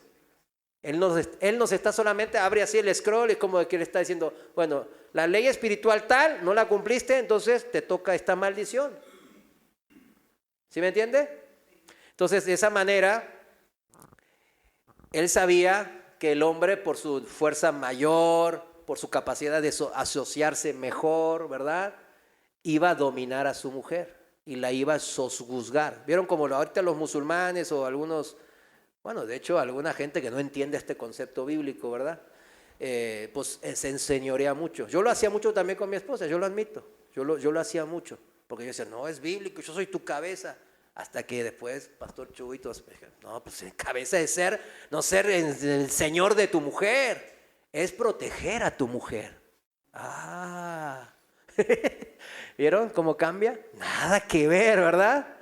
Él nos está solamente, abre así el scroll, es como que le está diciendo, bueno, la ley espiritual tal, no la cumpliste, entonces te toca esta maldición. ¿Sí me entiende? Entonces, de esa manera, él sabía que el hombre, por su fuerza mayor, por su capacidad de asociarse mejor, ¿verdad? Iba a dominar a su mujer y la iba a sojuzgar. ¿Vieron como ahorita los musulmanes o algunos, bueno, de hecho, alguna gente que no entiende este concepto bíblico, ¿verdad? Pues se enseñorea mucho. Yo lo hacía mucho también con mi esposa, yo lo admito. Yo lo hacía mucho, porque yo decía, no, es bíblico, yo soy tu cabeza. Hasta que después, Pastor Chuy, todos me dijeron, no, pues cabeza es no ser el señor de tu mujer, es proteger a tu mujer. ¿Vieron cómo cambia? Nada que ver, ¿verdad?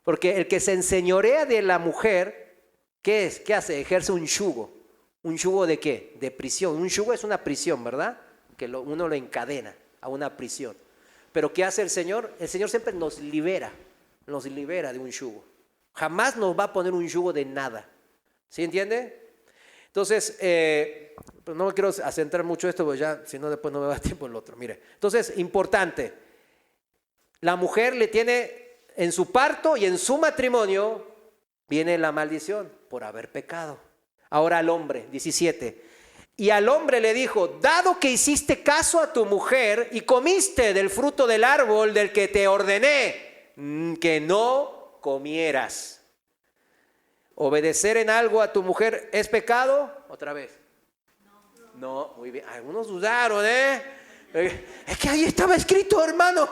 Porque el que se enseñorea de la mujer, ¿qué es? ¿Qué hace? Ejerce un yugo. ¿Un yugo de qué? De prisión. Un yugo es una prisión, ¿verdad? Que uno lo encadena a una prisión. Pero ¿qué hace el Señor? El Señor siempre nos libera de un yugo. Jamás nos va a poner un yugo de nada. ¿Sí entiende? Entonces, pues no me quiero centrar mucho en esto, porque ya, si no, después no me va a dar tiempo el otro. Mire, entonces, importante. La mujer le tiene en su parto y en su matrimonio, viene la maldición por haber pecado. Ahora al hombre, 17. Y al hombre le dijo, dado que hiciste caso a tu mujer y comiste del fruto del árbol del que te ordené que no comieras. ¿Obedecer en algo a tu mujer es pecado? Otra vez. No, muy bien. Algunos dudaron, ¿eh? Es que ahí estaba escrito, hermano.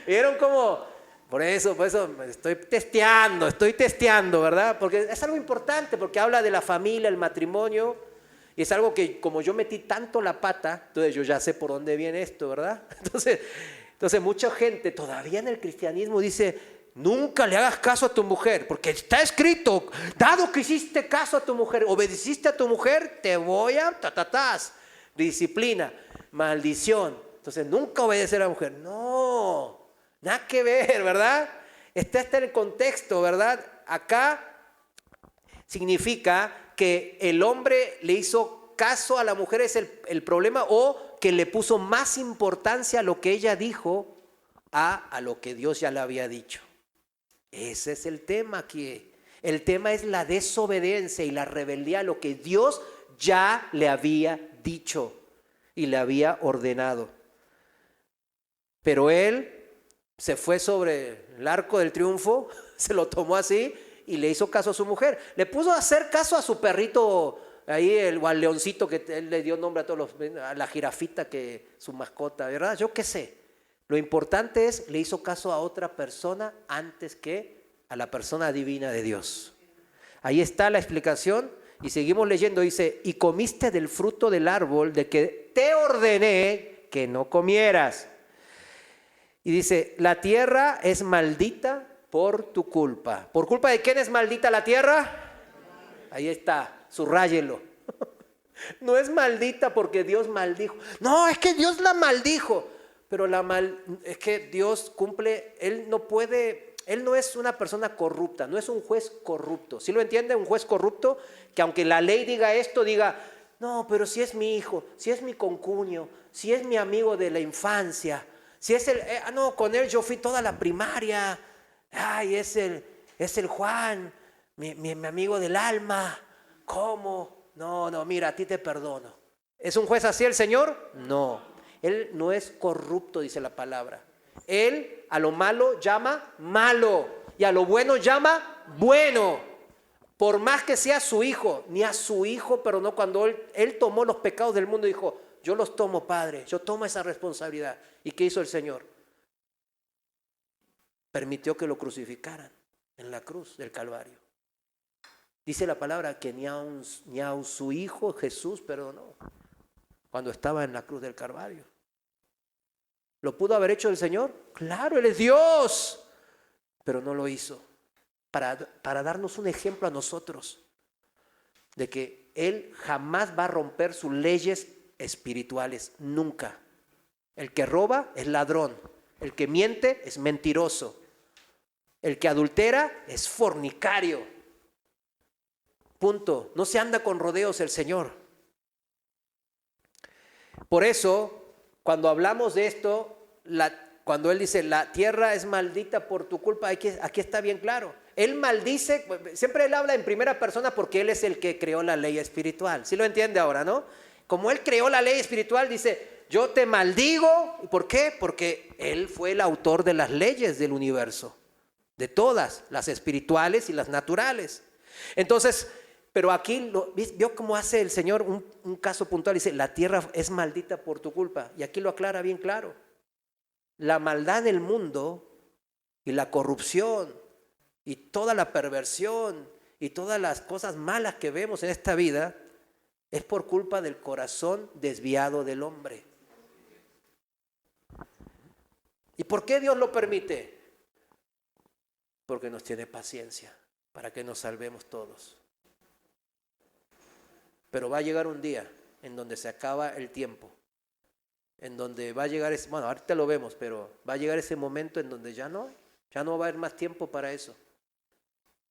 ¿Vieron cómo? Por eso estoy testeando, ¿verdad? Porque es algo importante, porque habla de la familia, el matrimonio. Y es algo que como yo metí tanto la pata, entonces yo ya sé por dónde viene esto, ¿verdad? Entonces mucha gente todavía en el cristianismo dice, nunca le hagas caso a tu mujer, porque está escrito, dado que hiciste caso a tu mujer, obedeciste a tu mujer, te voy a disciplina, maldición. Entonces nunca obedecer a la mujer. No, nada que ver, ¿verdad? Está en el contexto, ¿verdad? Acá significa que el hombre le hizo caso a la mujer, es el problema, o que le puso más importancia a lo que ella dijo a lo que Dios ya le había dicho. Ese es el tema aquí. El tema es la desobediencia y la rebeldía a lo que Dios ya le había dicho y le había ordenado. Pero él se fue sobre el arco del triunfo, se lo tomó así y le hizo caso a su mujer. Le puso a hacer caso a su perrito ahí, o al leoncito que él le dio nombre a la jirafita, que su mascota, ¿verdad? Yo qué sé. Lo importante es, le hizo caso a otra persona antes que a la persona divina de Dios. Ahí está la explicación y seguimos leyendo. Dice, y comiste del fruto del árbol de que te ordené que no comieras. Y dice, la tierra es maldita por tu culpa. ¿Por culpa de quién es maldita la tierra? Ahí está, subráyelo. No es maldita porque Dios maldijo. No, es que Dios la maldijo. Pero es que Dios cumple, Él no es una persona corrupta, no es un juez corrupto. ¿Sí lo entiende? Un juez corrupto que aunque la ley diga esto, diga, no, pero si es mi hijo, si es mi concuño, si es mi amigo de la infancia, si es no, con él yo fui toda la primaria, ay, es el Juan, mi amigo del alma, ¿cómo? No, mira, a ti te perdono. ¿Es un juez así el Señor? No. Él no es corrupto, dice la palabra. Él a lo malo llama malo y a lo bueno llama bueno. Por más que sea su hijo, ni a su hijo perdonó cuando él tomó los pecados del mundo y dijo, yo los tomo, Padre, yo tomo esa responsabilidad. ¿Y qué hizo el Señor? Permitió que lo crucificaran en la cruz del Calvario. Dice la palabra que ni a su hijo Jesús perdonó cuando estaba en la cruz del Calvario. ¿Lo pudo haber hecho el Señor? Claro, Él es Dios, pero no lo hizo. Para darnos un ejemplo a nosotros de que Él jamás va a romper sus leyes espirituales, nunca. El que roba es ladrón, el que miente es mentiroso, el que adultera es fornicario. Punto. No se anda con rodeos el Señor. Por eso, cuando hablamos de esto, cuando Él dice, la tierra es maldita por tu culpa, aquí está bien claro. Él maldice, siempre Él habla en primera persona porque Él es el que creó la ley espiritual. ¿Sí lo entiende ahora, no? Como Él creó la ley espiritual, dice, yo te maldigo. ¿Por qué? Porque Él fue el autor de las leyes del universo, de todas, las espirituales y las naturales. Entonces, pero aquí, ¿vio cómo hace el Señor un caso puntual? Dice, la tierra es maldita por tu culpa. Y aquí lo aclara bien claro. La maldad del mundo y la corrupción y toda la perversión y todas las cosas malas que vemos en esta vida es por culpa del corazón desviado del hombre. ¿Y por qué Dios lo permite? Porque nos tiene paciencia para que nos salvemos todos. Pero va a llegar un día en donde se acaba el tiempo, en donde va a llegar ese, bueno, ahorita lo vemos, pero va a llegar ese momento en donde ya no va a haber más tiempo para eso.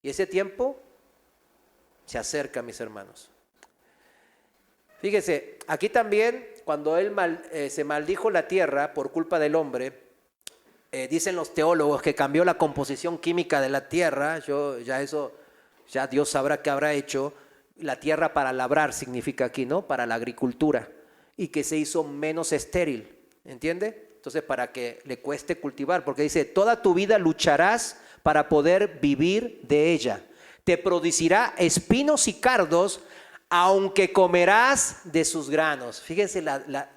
Y ese tiempo se acerca, mis hermanos. Fíjese, aquí también, cuando se maldijo la tierra por culpa del hombre, dicen los teólogos que cambió la composición química de la tierra. Ya Dios sabrá qué habrá hecho. La tierra para labrar significa aquí, ¿no? Para la agricultura. Y que se hizo menos estéril, ¿entiende? Entonces, para que le cueste cultivar, porque dice, toda tu vida lucharás para poder vivir de ella. Te producirá espinos y cardos, aunque comerás de sus granos. Fíjense la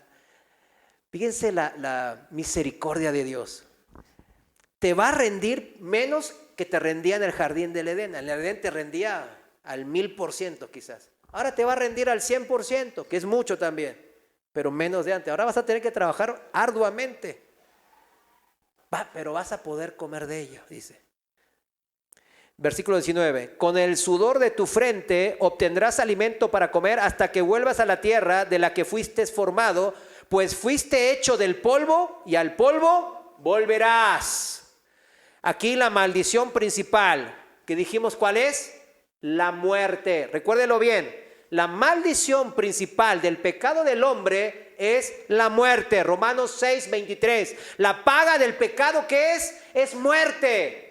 misericordia de Dios. Te va a rendir menos que te rendía en el jardín del Edén. En el Edén te rendía al 1000% quizás. Ahora te va a rendir al 100%, que es mucho también, pero menos de antes. Ahora vas a tener que trabajar arduamente. Pero vas a poder comer de ello, dice. Versículo 19. Con el sudor de tu frente obtendrás alimento para comer hasta que vuelvas a la tierra de la que fuiste formado, pues fuiste hecho del polvo y al polvo volverás. Aquí la maldición principal que dijimos, ¿cuál es? La muerte. Recuérdelo bien. La maldición principal del pecado del hombre es la muerte. Romanos 6:23. La paga del pecado, ¿qué es? Es muerte.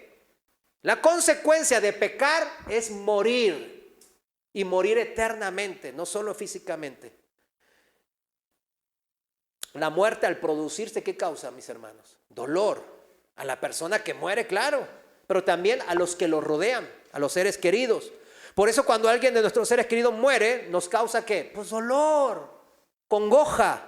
La consecuencia de pecar es morir, y morir eternamente, no solo físicamente. La muerte, al producirse, ¿qué causa, mis hermanos? Dolor a la persona que muere, claro, pero también a los que lo rodean, a los seres queridos. Por eso cuando alguien de nuestros seres queridos muere, nos causa ¿qué? Pues dolor, congoja.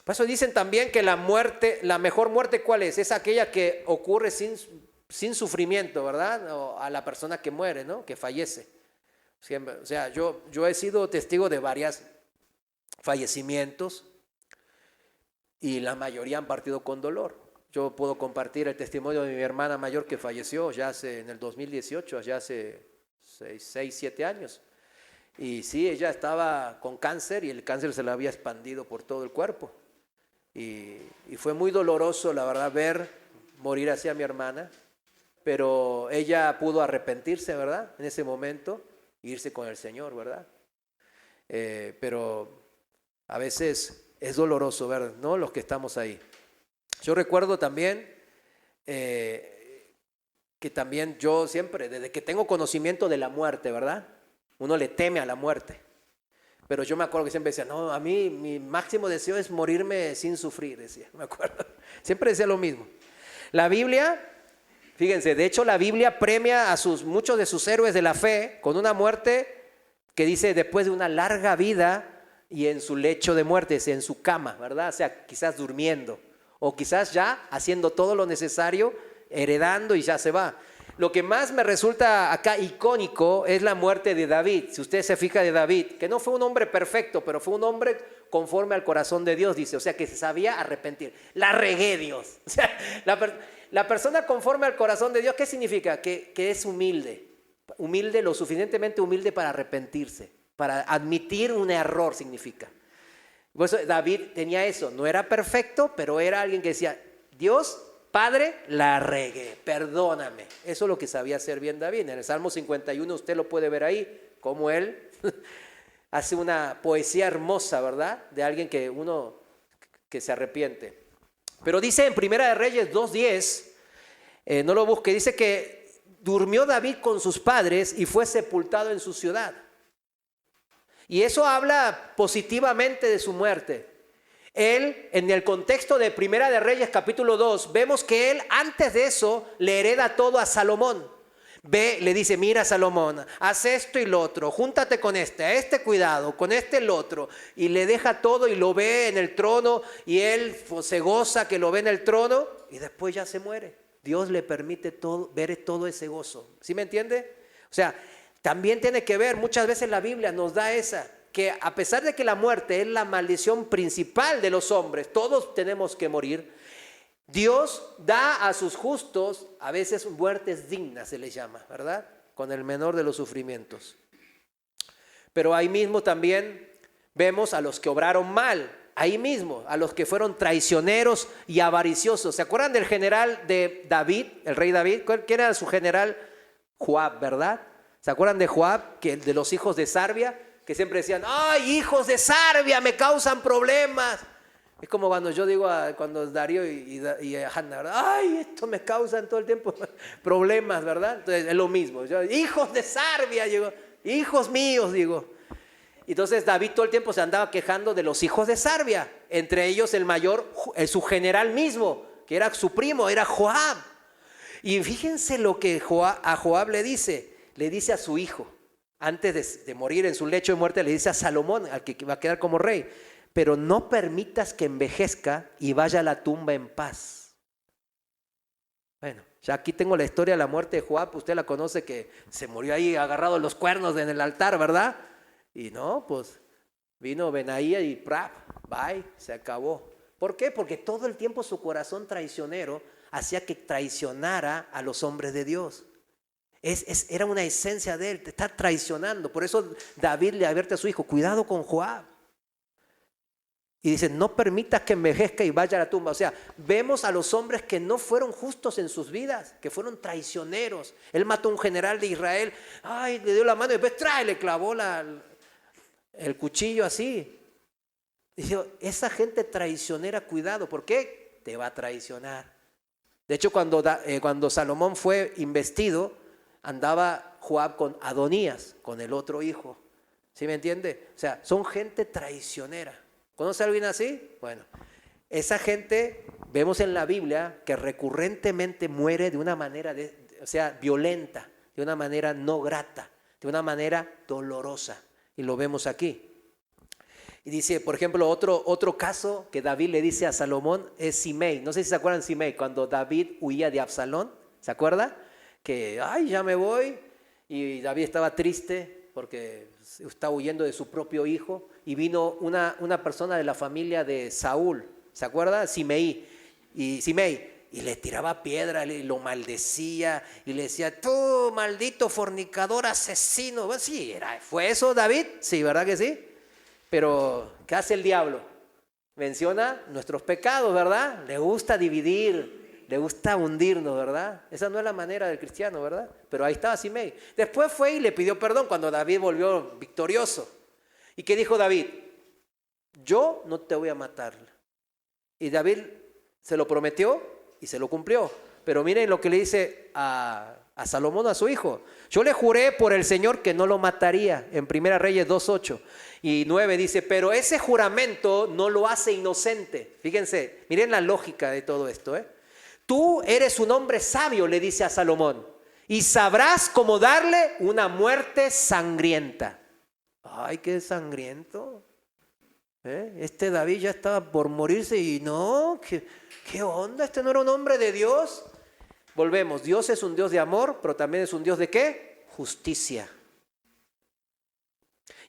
Por eso dicen también que la muerte, la mejor muerte, ¿cuál es? Es aquella que ocurre sin sufrimiento, ¿verdad? O a la persona que muere, ¿no? Que fallece. O sea, yo he sido testigo de varios fallecimientos y la mayoría han partido con dolor. Yo puedo compartir el testimonio de mi hermana mayor que falleció en el 2018, ya hace 6, 7 años. Y sí, ella estaba con cáncer y el cáncer se le había expandido por todo el cuerpo. Y fue muy doloroso, la verdad, ver morir así a mi hermana, pero ella pudo arrepentirse, ¿verdad? En ese momento, e irse con el Señor, ¿verdad? Pero a veces es doloroso ver, ¿no? Los que estamos ahí. Yo recuerdo también que también yo siempre, desde que tengo conocimiento de la muerte, ¿verdad? Uno le teme a la muerte. Pero yo me acuerdo que siempre decía, no, a mí mi máximo deseo es morirme sin sufrir, decía, me acuerdo. Siempre decía lo mismo. La Biblia, fíjense, de hecho la Biblia premia a muchos de sus héroes de la fe con una muerte que dice después de una larga vida y en su lecho de muerte, en su cama, ¿verdad? O sea, quizás durmiendo o quizás ya haciendo todo lo necesario, heredando y ya se va. Lo que más me resulta acá icónico es la muerte de David. Si usted se fija de David, que no fue un hombre perfecto, pero fue un hombre conforme al corazón de Dios, dice. O sea, que se sabía arrepentir. La regué, Dios. O sea, la persona conforme al corazón de Dios, ¿qué significa? Que es humilde. Humilde, lo suficientemente humilde para arrepentirse. Para admitir un error significa. Por eso David tenía eso. No era perfecto, pero era alguien que decía, Dios, Padre, la regué, perdóname. Eso es lo que sabía hacer bien David. En el Salmo 51 usted lo puede ver ahí, como él hace una poesía hermosa, ¿verdad? De alguien que se arrepiente. Pero dice en Primera de Reyes 2:10, no lo busque, dice que durmió David con sus padres y fue sepultado en su ciudad. Y eso habla positivamente de su muerte. Él, en el contexto de Primera de Reyes capítulo 2, vemos que él antes de eso le hereda todo a Salomón. Le dice, mira Salomón, haz esto y lo otro, júntate con a este cuidado, con el otro. Y le deja todo y lo ve en el trono y él se goza que lo ve en el trono y después ya se muere. Dios le permite ver todo ese gozo. ¿Sí me entiende? O sea, también tiene que ver, muchas veces la Biblia nos da que a pesar de que la muerte es la maldición principal de los hombres, todos tenemos que morir, Dios da a sus justos a veces muertes dignas, se les llama, ¿verdad? Con el menor de los sufrimientos. Pero ahí mismo también vemos a los que obraron mal, ahí mismo, a los que fueron traicioneros y avariciosos. ¿Se acuerdan del general de David, el rey David? ¿Quién era su general? Joab, ¿verdad? ¿Se acuerdan de Joab, de los hijos de Sarvia? Que siempre decían, ¡ay, hijos de Sarvia, me causan problemas! Es como cuando yo digo, cuando Darío y Hanna, ¿verdad? ¡Ay, esto me causan todo el tiempo problemas!, ¿verdad? Entonces es lo mismo. Hijos de Sarvia, digo, hijos míos, digo. Entonces David todo el tiempo se andaba quejando de los hijos de Sarvia. Entre ellos el mayor, su general mismo, que era su primo, era Joab. Y fíjense lo que a Joab le dice a su hijo. Antes de morir en su lecho de muerte, le dice a Salomón, al que va a quedar como rey: pero no permitas que envejezca y vaya a la tumba en paz. Bueno, ya aquí tengo la historia de la muerte de Joab. Usted la conoce, que se murió ahí agarrado los cuernos en el altar, ¿verdad? Y no, pues vino Benaía y bye, se acabó. ¿Por qué? Porque todo el tiempo su corazón traicionero hacía que traicionara a los hombres de Dios. Era una esencia de él, te está traicionando. Por eso David le advierte a su hijo: cuidado con Joab. Y dice: no permitas que envejezca y vaya a la tumba. O sea, vemos a los hombres que no fueron justos en sus vidas, que fueron traicioneros. Él mató a un general de Israel, ay, le dio la mano y después le clavó el cuchillo así. Dice: esa gente traicionera, cuidado. ¿Por qué? Te va a traicionar. De hecho, cuando Salomón fue investido, andaba Joab con Adonías, con el otro hijo. ¿Sí me entiende? O sea, son gente traicionera. ¿Conoce a alguien así? Bueno, esa gente vemos en la Biblia que recurrentemente muere de una manera, violenta, de una manera no grata, de una manera dolorosa. Y lo vemos aquí. Y dice, por ejemplo, otro caso que David le dice a Salomón es Simei. No sé si se acuerdan de Simei, cuando David huía de Absalón. ¿Se acuerda? Que, ay, ya me voy. Y David estaba triste porque estaba huyendo de su propio hijo. Y vino una persona de la familia de Saúl. ¿Se acuerda? Simei. Y le tiraba piedra, y lo maldecía. Y le decía: tú, maldito fornicador, asesino. Bueno, sí, ¿fue eso, David? Sí, ¿verdad que sí? Pero, ¿qué hace el diablo? Menciona nuestros pecados, ¿verdad? Le gusta dividir, le gusta hundirnos, ¿verdad? Esa no es la manera del cristiano, ¿verdad? Pero ahí estaba Simei. Después fue y le pidió perdón cuando David volvió victorioso. ¿Y qué dijo David? Yo no te voy a matar. Y David se lo prometió y se lo cumplió. Pero miren lo que le dice a Salomón, a su hijo: yo le juré por el Señor que no lo mataría. En 1 Reyes 2:8 y 9 dice: pero ese juramento no lo hace inocente. Fíjense, miren la lógica de todo esto, ¿eh? Tú eres un hombre sabio, le dice a Salomón, y sabrás cómo darle una muerte sangrienta. Ay, qué sangriento. Este David ya estaba por morirse y no, ¿qué onda? Este no era un hombre de Dios. Volvemos, Dios es un Dios de amor, pero también es un Dios de ¿qué? Justicia.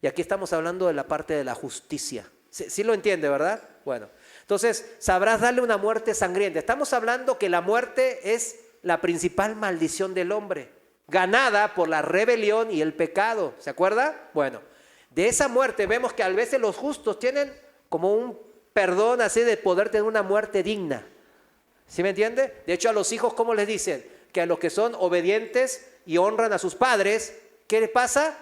Y aquí estamos hablando de la parte de la justicia. ¿Sí lo entiende, verdad? Bueno, entonces sabrás darle una muerte sangrienta. Estamos hablando que la muerte es la principal maldición del hombre, ganada por la rebelión y el pecado. ¿Se acuerda? Bueno, de esa muerte vemos que a veces los justos tienen como un perdón así de poder tener una muerte digna. ¿Sí me entiende? De hecho, a los hijos, ¿cómo les dicen? Que a los que son obedientes y honran a sus padres, ¿qué les pasa?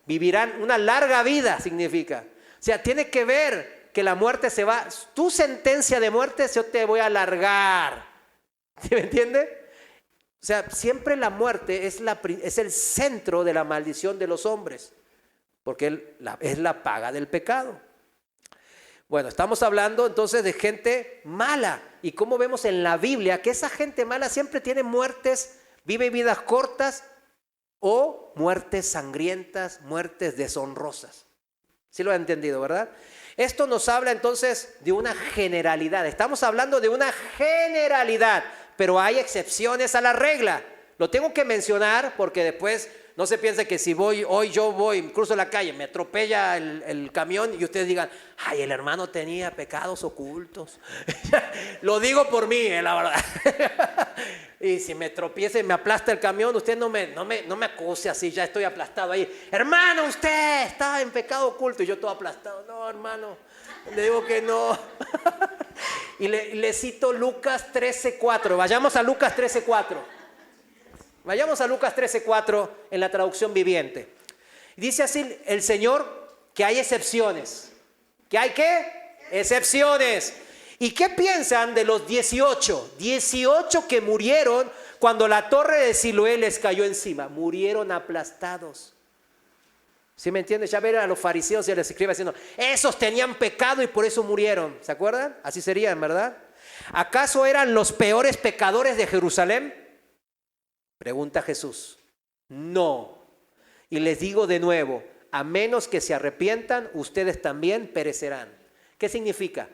Vivirán una larga vida, significa. O sea, tiene que ver que la muerte se va. Tu sentencia de muerte, yo te voy a alargar. ¿Sí me entiende? O sea, siempre la muerte es el centro de la maldición de los hombres, porque es la paga del pecado. Bueno, estamos hablando entonces de gente mala. Y como vemos en la Biblia que esa gente mala siempre tiene muertes, vive vidas cortas o muertes sangrientas, muertes deshonrosas. ¿Sí lo han entendido, verdad? Esto nos habla entonces de una generalidad. Estamos hablando de una generalidad, pero hay excepciones a la regla. Lo tengo que mencionar porque después no se piense que si yo cruzo la calle, me atropella el camión y ustedes digan: ay, el hermano tenía pecados ocultos. Lo digo por mí, la verdad. Y si me tropieza y me aplasta el camión, usted no me acuse así, ya estoy aplastado ahí. Hermano, usted está en pecado oculto y yo todo aplastado. hermano. Le digo que no. Y le cito Lucas 13:4. Vayamos a Lucas 13:4. Vayamos a Lucas 13:4 en la traducción viviente. Dice así el Señor que hay excepciones. ¿Que hay qué? Excepciones. ¿Y qué piensan de los 18? 18 que murieron cuando la torre de Siloé les cayó encima. Murieron aplastados. ¿Sí me entiendes? Ya ver a los fariseos y a los escribas diciendo, esos tenían pecado y por eso murieron. ¿Se acuerdan? Así serían, ¿verdad? ¿Acaso eran los peores pecadores de Jerusalén? Pregunta Jesús. No. Y les digo de nuevo, a menos que se arrepientan, ustedes también perecerán. ¿Qué significa?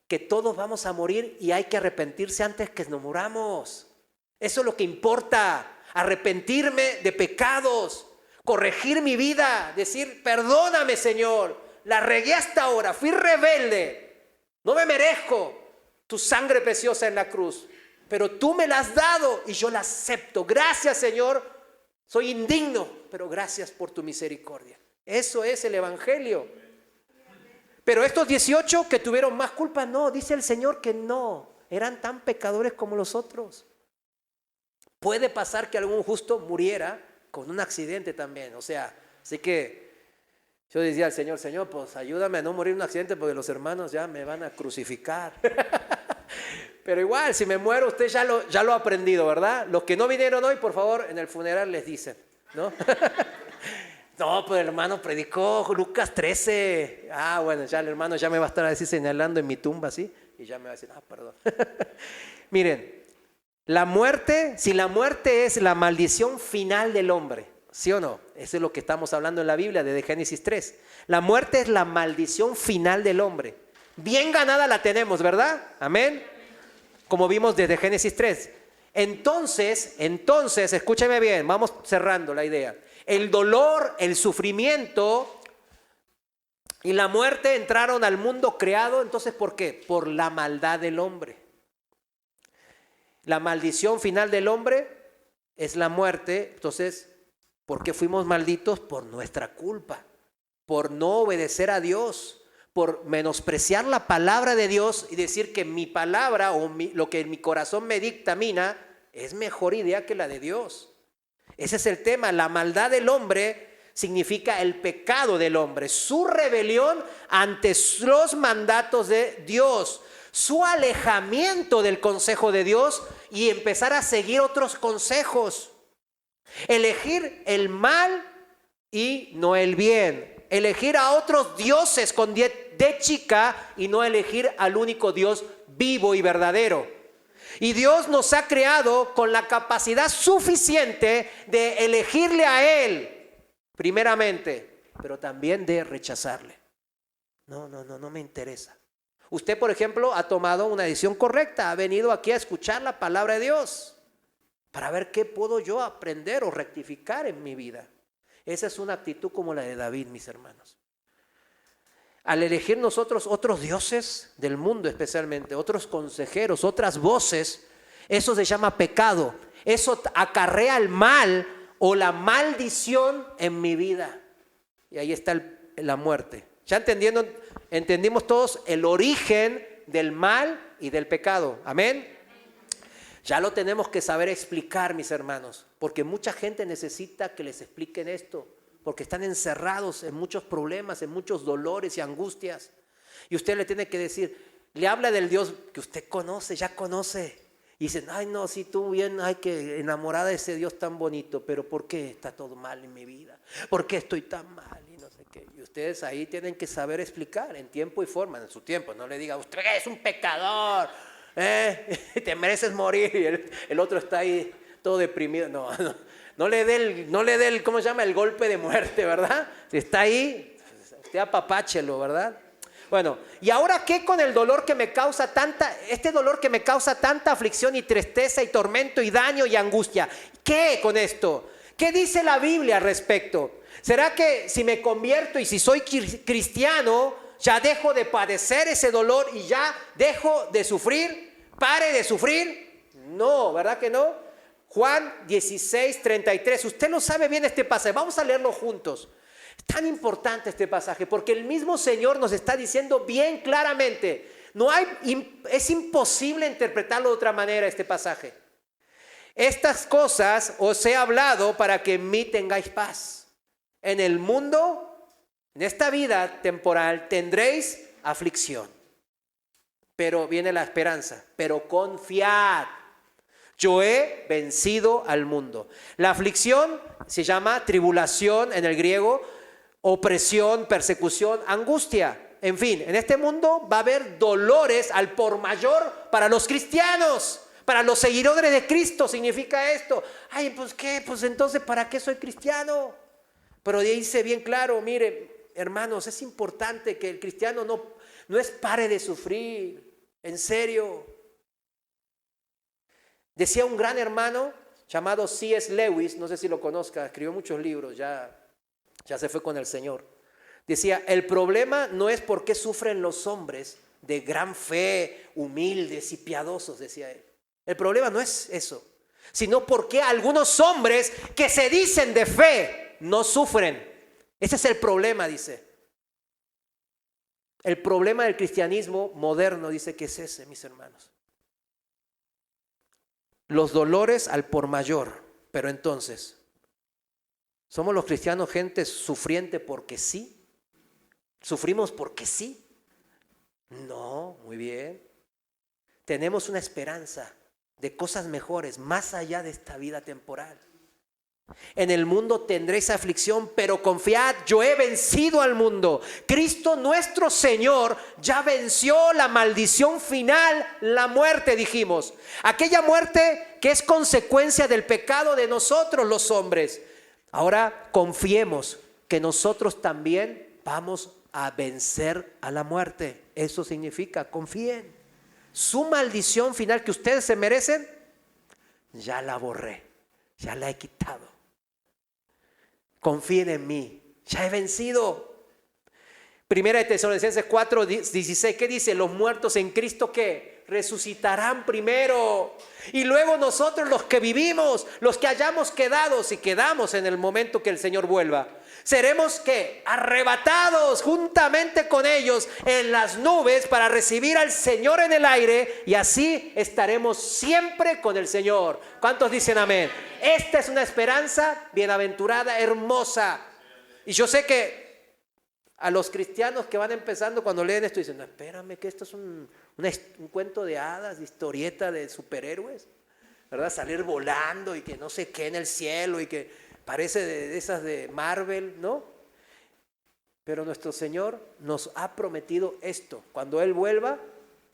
Que todos vamos a morir y hay que arrepentirse antes que nos muramos. Eso es lo que importa. Arrepentirme de pecados. Corregir mi vida, decir, perdóname, Señor, la regué hasta ahora, fui rebelde, no me merezco tu sangre preciosa en la cruz, pero tú me la has dado y yo la acepto. Gracias, Señor, soy indigno, pero gracias por tu misericordia. Eso es el Evangelio. Pero estos 18 que tuvieron más culpa, no, dice el Señor que no, eran tan pecadores como los otros. Puede pasar que algún justo muriera con un accidente también, o sea, así que yo decía al Señor, Señor, pues ayúdame a no morir en un accidente porque los hermanos ya me van a crucificar. Pero igual, si me muero, usted ya lo ha aprendido, ¿verdad? Los que no vinieron hoy, por favor, en el funeral les dicen, ¿no? No, pues el hermano predicó Lucas 13. Ah, bueno, ya el hermano ya me va a estar así señalando en mi tumba, ¿sí? Y ya me va a decir, perdón. Miren. La muerte, si la muerte es la maldición final del hombre, ¿sí o no? Eso es lo que estamos hablando en la Biblia desde Génesis 3. La muerte es la maldición final del hombre. Bien ganada la tenemos, ¿verdad? Amén. Como vimos desde Génesis 3. Entonces, escúcheme bien, vamos cerrando la idea. El dolor, el sufrimiento y la muerte entraron al mundo creado, entonces ¿por qué? Por la maldad del hombre. La maldición final del hombre es la muerte. Entonces, ¿por qué fuimos malditos? Por nuestra culpa, por no obedecer a Dios, por menospreciar la palabra de Dios y decir que mi palabra o lo que en mi corazón me dictamina es mejor idea que la de Dios. Ese es el tema. La maldad del hombre significa el pecado del hombre, su rebelión ante los mandatos de Dios, su alejamiento del consejo de Dios y empezar a seguir otros consejos. Elegir el mal y no el bien. Elegir a otros dioses con D chica y no elegir al único Dios vivo y verdadero. Y Dios nos ha creado con la capacidad suficiente de elegirle a Él, primeramente, pero también de rechazarle. No me interesa. Usted, por ejemplo, ha tomado una decisión correcta, ha venido aquí a escuchar la palabra de Dios para ver qué puedo yo aprender o rectificar en mi vida. Esa es una actitud como la de David, mis hermanos. Al elegir nosotros otros dioses del mundo especialmente, otros consejeros, otras voces, eso se llama pecado. Eso acarrea el mal o la maldición en mi vida. Y ahí está la muerte. Ya entendimos todos el origen del mal y del pecado. Amén. Ya lo tenemos que saber explicar, mis hermanos, porque mucha gente necesita que les expliquen esto, porque están encerrados en muchos problemas, en muchos dolores y angustias. Y usted le tiene que decir, le habla del Dios que usted conoce, ya conoce. Y dicen, ay no, si tú bien, ay que enamorada de ese Dios tan bonito, pero ¿por qué está todo mal en mi vida? ¿Por qué estoy tan mal? Y no sé qué. Y ustedes ahí tienen que saber explicar en tiempo y forma, en su tiempo. No le diga, usted es un pecador, te mereces morir. Y el otro está ahí todo deprimido. No le dé el, ¿cómo se llama? El golpe de muerte, ¿verdad? Si está ahí, usted apapáchelo, ¿verdad? Bueno, ¿y ahora qué con el dolor que me causa este dolor que me causa tanta aflicción y tristeza y tormento y daño y angustia? ¿Qué con esto? ¿Qué dice la Biblia al respecto? ¿Será que si me convierto y si soy cristiano, ya dejo de padecer ese dolor y ya dejo de sufrir? ¿Pare de sufrir? No, ¿verdad que no? Juan 16:33, usted no sabe bien este pasaje, vamos a leerlo juntos. Es tan importante este pasaje porque el mismo Señor nos está diciendo bien claramente, es imposible interpretarlo de otra manera este pasaje. Estas cosas os he hablado para que en mí tengáis paz. En el mundo, en esta vida temporal, tendréis aflicción. Pero viene la esperanza. Pero confiad. Yo he vencido al mundo. La aflicción se llama tribulación en el griego, opresión, persecución, angustia. En fin, en este mundo va a haber dolores al por mayor para los cristianos. Para los seguidores de Cristo significa esto. Ay, pues qué, pues entonces ¿para qué soy cristiano? Pero dice bien claro, mire, hermanos, es importante que el cristiano no es pare de sufrir. En serio. Decía un gran hermano llamado C.S. Lewis, no sé si lo conozca, escribió muchos libros, ya se fue con el Señor. Decía, el problema no es por qué sufren los hombres de gran fe, humildes y piadosos, decía él. El problema no es eso, sino por qué algunos hombres que se dicen de fe no sufren. Ese es el problema, dice. El problema del cristianismo moderno, dice que es ese, mis hermanos. Los dolores al por mayor. Pero entonces, ¿somos los cristianos gente sufriente porque sí? ¿Sufrimos porque sí? No, muy bien. Tenemos una esperanza de cosas mejores, más allá de esta vida temporal. En el mundo tendréis aflicción, pero confiad, yo he vencido al mundo. Cristo nuestro Señor ya venció la maldición final, la muerte, dijimos. Aquella muerte que es consecuencia del pecado de nosotros los hombres. Ahora confiemos que nosotros también vamos a vencer a la muerte. Eso significa, confíen. Su maldición final que ustedes se merecen, ya la borré, ya la he quitado. Confíen en mí, ya he vencido. Primera de Tesalonicenses 4:16, ¿qué dice? Los muertos en Cristo, ¿qué? Resucitarán primero. Y luego nosotros los que vivimos, los que hayamos quedado, si quedamos en el momento que el Señor vuelva, seremos ¿qué? Arrebatados juntamente con ellos en las nubes para recibir al Señor en el aire, y así estaremos siempre con el Señor. ¿Cuántos dicen amén? Esta es una esperanza bienaventurada, hermosa. Y yo sé que a los cristianos que van empezando cuando leen esto dicen, no, espérame, que esto es un cuento de hadas, de historieta de superhéroes, ¿verdad? Salir volando y que no sé qué en el cielo y que parece de esas de Marvel, ¿no? Pero nuestro Señor nos ha prometido esto. Cuando Él vuelva,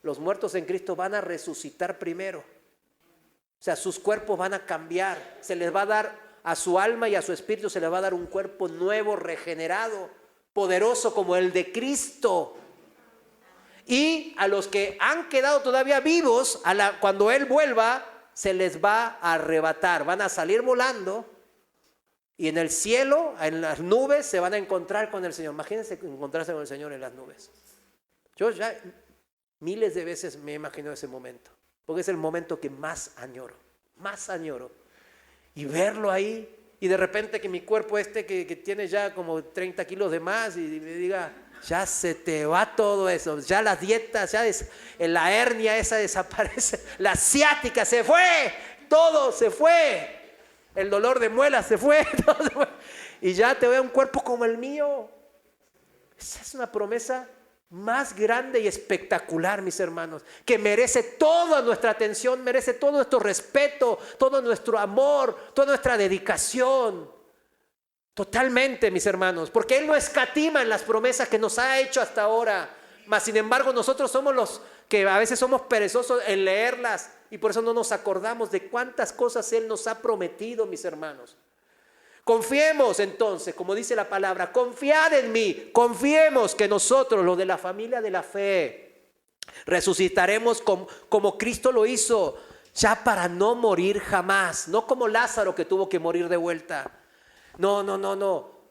los muertos en Cristo van a resucitar primero. O sea, sus cuerpos van a cambiar. Se les va a dar a su alma y a su espíritu, se les va a dar un cuerpo nuevo, regenerado, poderoso como el de Cristo. Y a los que han quedado todavía vivos, cuando Él vuelva, se les va a arrebatar. Van a salir volando y en el cielo, en las nubes, se van a encontrar con el Señor. Imagínense encontrarse con el Señor en las nubes. Yo ya miles de veces me he imaginado ese momento, porque es el momento que más añoro. Y verlo ahí, y de repente que mi cuerpo que tiene ya como 30 kilos de más, y me diga, ya se te va todo eso, ya las dietas, ya la hernia esa desaparece, la ciática se fue, todo se fue, el dolor de muelas se fue, todo se fue, y ya te veo un cuerpo como el mío. Esa es una promesa más grande y espectacular, mis hermanos, que merece toda nuestra atención, merece todo nuestro respeto, todo nuestro amor, toda nuestra dedicación. Totalmente, mis hermanos, porque Él no escatima en las promesas que nos ha hecho hasta ahora. Mas sin embargo, nosotros somos los que a veces somos perezosos en leerlas y por eso no nos acordamos de cuántas cosas Él nos ha prometido, mis hermanos. Confiemos entonces, como dice la palabra, confiad en mí. Confiemos que nosotros, los de la familia de la fe, resucitaremos como Cristo lo hizo, ya para no morir jamás. No como Lázaro, que tuvo que morir de vuelta. No,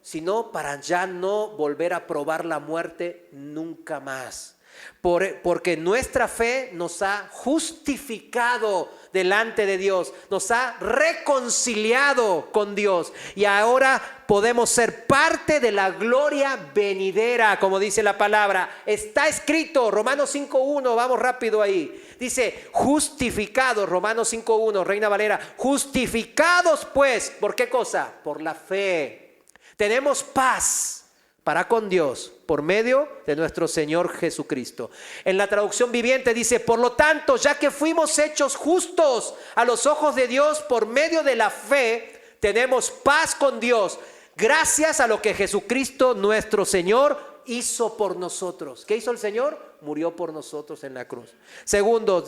sino para ya no volver a probar la muerte nunca más. Porque nuestra fe nos ha justificado delante de Dios, nos ha reconciliado con Dios y ahora podemos ser parte de la gloria venidera, como dice la palabra. Está escrito, Romanos 5:1, vamos rápido ahí. Dice, justificados, Romanos 5:1, Reina Valera, justificados pues, ¿por qué cosa? Por la fe. Tenemos paz para con Dios por medio de nuestro Señor Jesucristo. En la traducción viviente dice, por lo tanto, ya que fuimos hechos justos a los ojos de Dios por medio de la fe, tenemos paz con Dios, gracias a lo que Jesucristo nuestro Señor hizo por nosotros. ¿Qué hizo el Señor? Murió por nosotros en la cruz. Segundo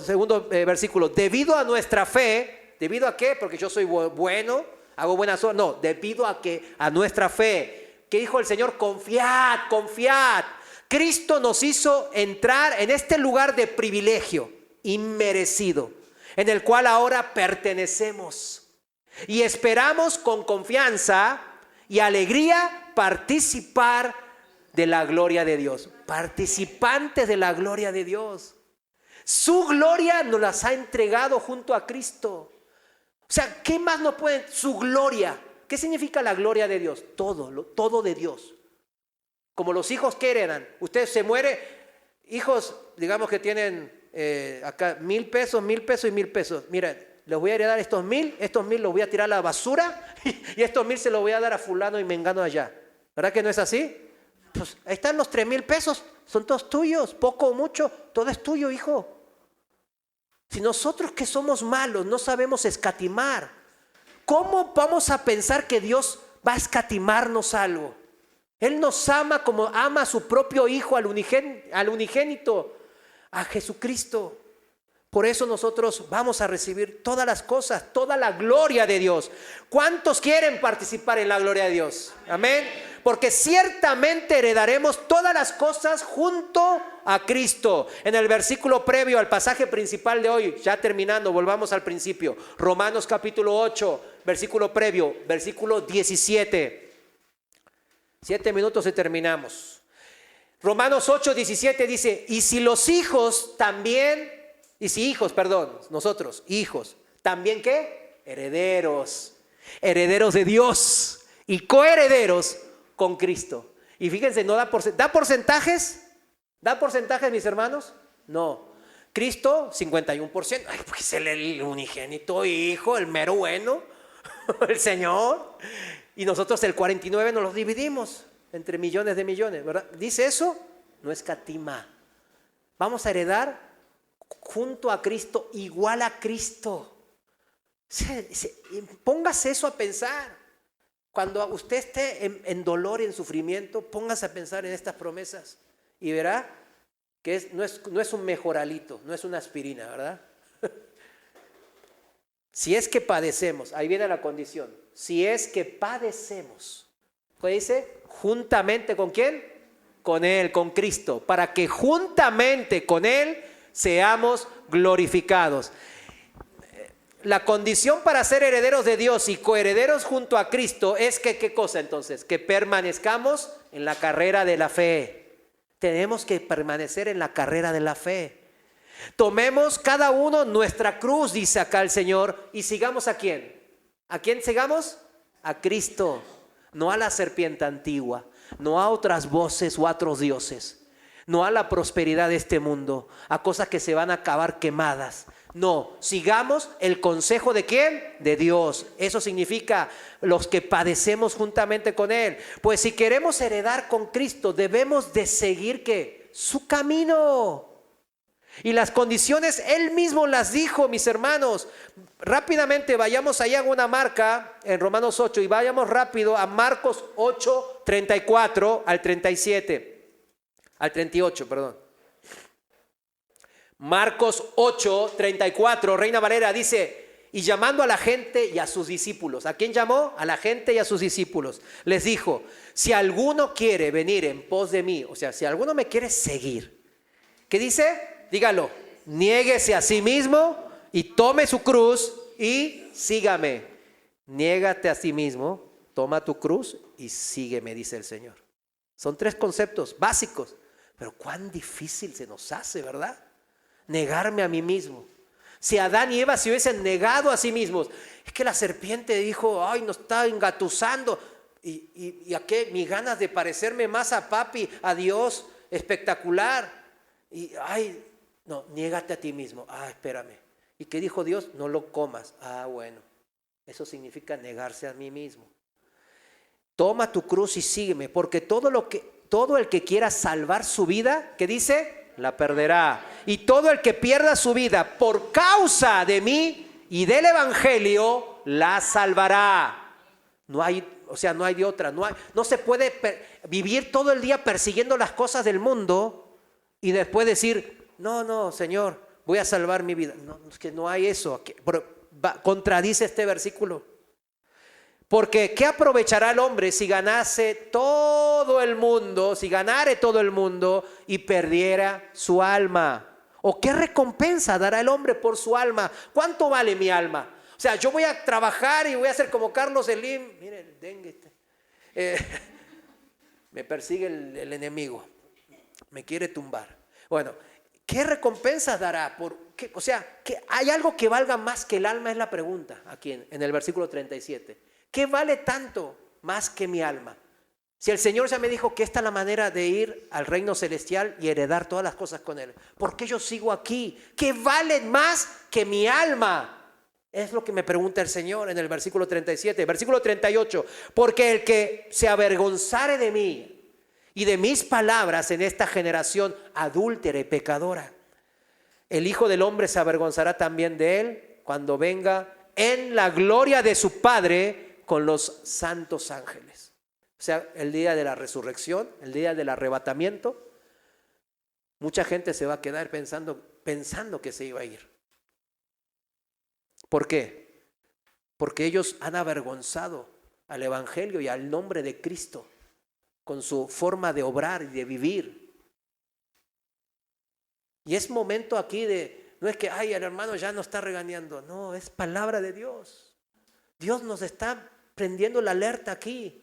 versículo, debido a nuestra fe, ¿debido a qué? Porque yo soy bueno, hago buenas obras. No, debido a nuestra fe. ¿Qué dijo el Señor? Confiad, confiad. Cristo nos hizo entrar en este lugar de privilegio inmerecido, en el cual ahora pertenecemos. Y esperamos con confianza y alegría participar de la gloria de Dios. Participantes de la gloria de Dios. Su gloria nos las ha entregado junto a Cristo. O sea, ¿qué más nos puede? Su gloria. ¿Qué significa la gloria de Dios? Todo de Dios. Como los hijos que heredan. Usted se muere, hijos, digamos que tienen acá 1,000 pesos, 1,000 pesos y 1,000 pesos. Mira, les voy a heredar estos 1,000 los voy a tirar a la basura y estos 1,000 se los voy a dar a fulano y mengano allá. ¿Verdad que no es así? Pues ahí están los 3,000 pesos, son todos tuyos, poco o mucho, todo es tuyo, hijo. Si nosotros que somos malos no sabemos escatimar, ¿cómo vamos a pensar que Dios va a escatimarnos algo? Él nos ama como ama a su propio Hijo, al unigénito, a Jesucristo. Por eso nosotros vamos a recibir todas las cosas, toda la gloria de Dios. ¿Cuántos quieren participar en la gloria de Dios? Amén. Porque ciertamente heredaremos todas las cosas junto a Cristo. En el versículo previo al pasaje principal de hoy, ya terminando, volvamos al principio. Romanos capítulo 8, versículo previo, versículo 17. 7 minutos y terminamos. Romanos 8, 17 dice, nosotros, hijos, ¿también qué? Herederos de Dios y coherederos con Cristo. Y fíjense, no da porcentajes. ¿Da porcentajes, mis hermanos? No. Cristo, 51%. Ay, pues el unigénito hijo, el mero bueno, el Señor. Y nosotros el 49% nos los dividimos entre millones de millones, ¿verdad? ¿Dice eso? No escatima. Vamos a heredar junto a Cristo, igual a Cristo. Póngase eso a pensar. Cuando usted esté en dolor y en sufrimiento, póngase a pensar en estas promesas y verá que no es un mejoralito, no es una aspirina, ¿verdad? Si es que padecemos, ahí viene la condición. Si es que padecemos, ¿qué dice? Juntamente ¿con quién? Con Él, con Cristo, para que juntamente con Él seamos glorificados. La condición para ser herederos de Dios y coherederos junto a Cristo es que, ¿qué cosa entonces? Que permanezcamos en la carrera de la fe. Tenemos que permanecer en la carrera de la fe. Tomemos cada uno nuestra cruz, dice acá el Señor, y sigamos ¿a quién? ¿A quién sigamos? A Cristo, no a la serpiente antigua, no a otras voces o a otros dioses, no a la prosperidad de este mundo, a cosas que se van a acabar quemadas. No, sigamos el consejo ¿de quién? De Dios. Eso significa los que padecemos juntamente con Él. Pues si queremos heredar con Cristo, debemos de seguir ¿qué? Su camino. Y las condiciones Él mismo las dijo, mis hermanos. Rápidamente vayamos allá en una marca en Romanos 8 y vayamos rápido a Marcos 8, 34 al 37. Al 38, perdón. Marcos 8, 34, Reina Valera dice, y llamando a la gente y a sus discípulos. ¿A quién llamó? A la gente y a sus discípulos. Les dijo, si alguno quiere venir en pos de mí, o sea, si alguno me quiere seguir, ¿qué dice? Dígalo, niéguese a sí mismo y tome su cruz y sígame. Niégate a sí mismo, toma tu cruz y sígueme, dice el Señor. Son 3 conceptos básicos. Pero cuán difícil se nos hace, ¿verdad? Negarme a mí mismo. Si Adán y Eva se hubiesen negado a sí mismos, es que la serpiente dijo, ay, nos está engatusando. ¿Y a qué? Mis ganas de parecerme más a papi, a Dios, espectacular. Y, ay, no, niégate a ti mismo. Ah, espérame. ¿Y qué dijo Dios? No lo comas. Ah, bueno. Eso significa negarse a mí mismo. Toma tu cruz y sígueme, porque todo el que quiera salvar su vida, ¿qué dice? La perderá. Y todo el que pierda su vida por causa de mí y del evangelio, la salvará. No hay de otra. No se puede vivir todo el día persiguiendo las cosas del mundo y después decir, no, Señor, voy a salvar mi vida. No, es que no hay eso. Contradice este versículo. Porque ¿qué aprovechará el hombre si ganase todo el mundo, si ganare todo el mundo y perdiera su alma? ¿O qué recompensa dará el hombre por su alma? ¿Cuánto vale mi alma? O sea, yo voy a trabajar y voy a ser como Carlos Slim. Mire, el dengue. Me persigue el enemigo. Me quiere tumbar. Bueno, ¿qué recompensas dará? O sea, ¿que hay algo que valga más que el alma? Es la pregunta aquí en el versículo 37. ¿Qué vale tanto más que mi alma? Si el Señor ya me dijo que esta es la manera de ir al reino celestial y heredar todas las cosas con Él, ¿por qué yo sigo aquí? ¿Qué vale más que mi alma? Es lo que me pregunta el Señor en el versículo 37. Versículo 38. Porque el que se avergonzare de mí y de mis palabras en esta generación adúltera y pecadora, el Hijo del Hombre se avergonzará también de él cuando venga en la gloria de su Padre con los santos ángeles. O sea, el día de la resurrección, el día del arrebatamiento, mucha gente se va a quedar pensando que se iba a ir. ¿Por qué? Porque ellos han avergonzado al evangelio y al nombre de Cristo con su forma de obrar y de vivir. Y es momento aquí no es que, ay, el hermano ya nos está regañando. No, es palabra de Dios. Dios nos está prendiendo la alerta aquí.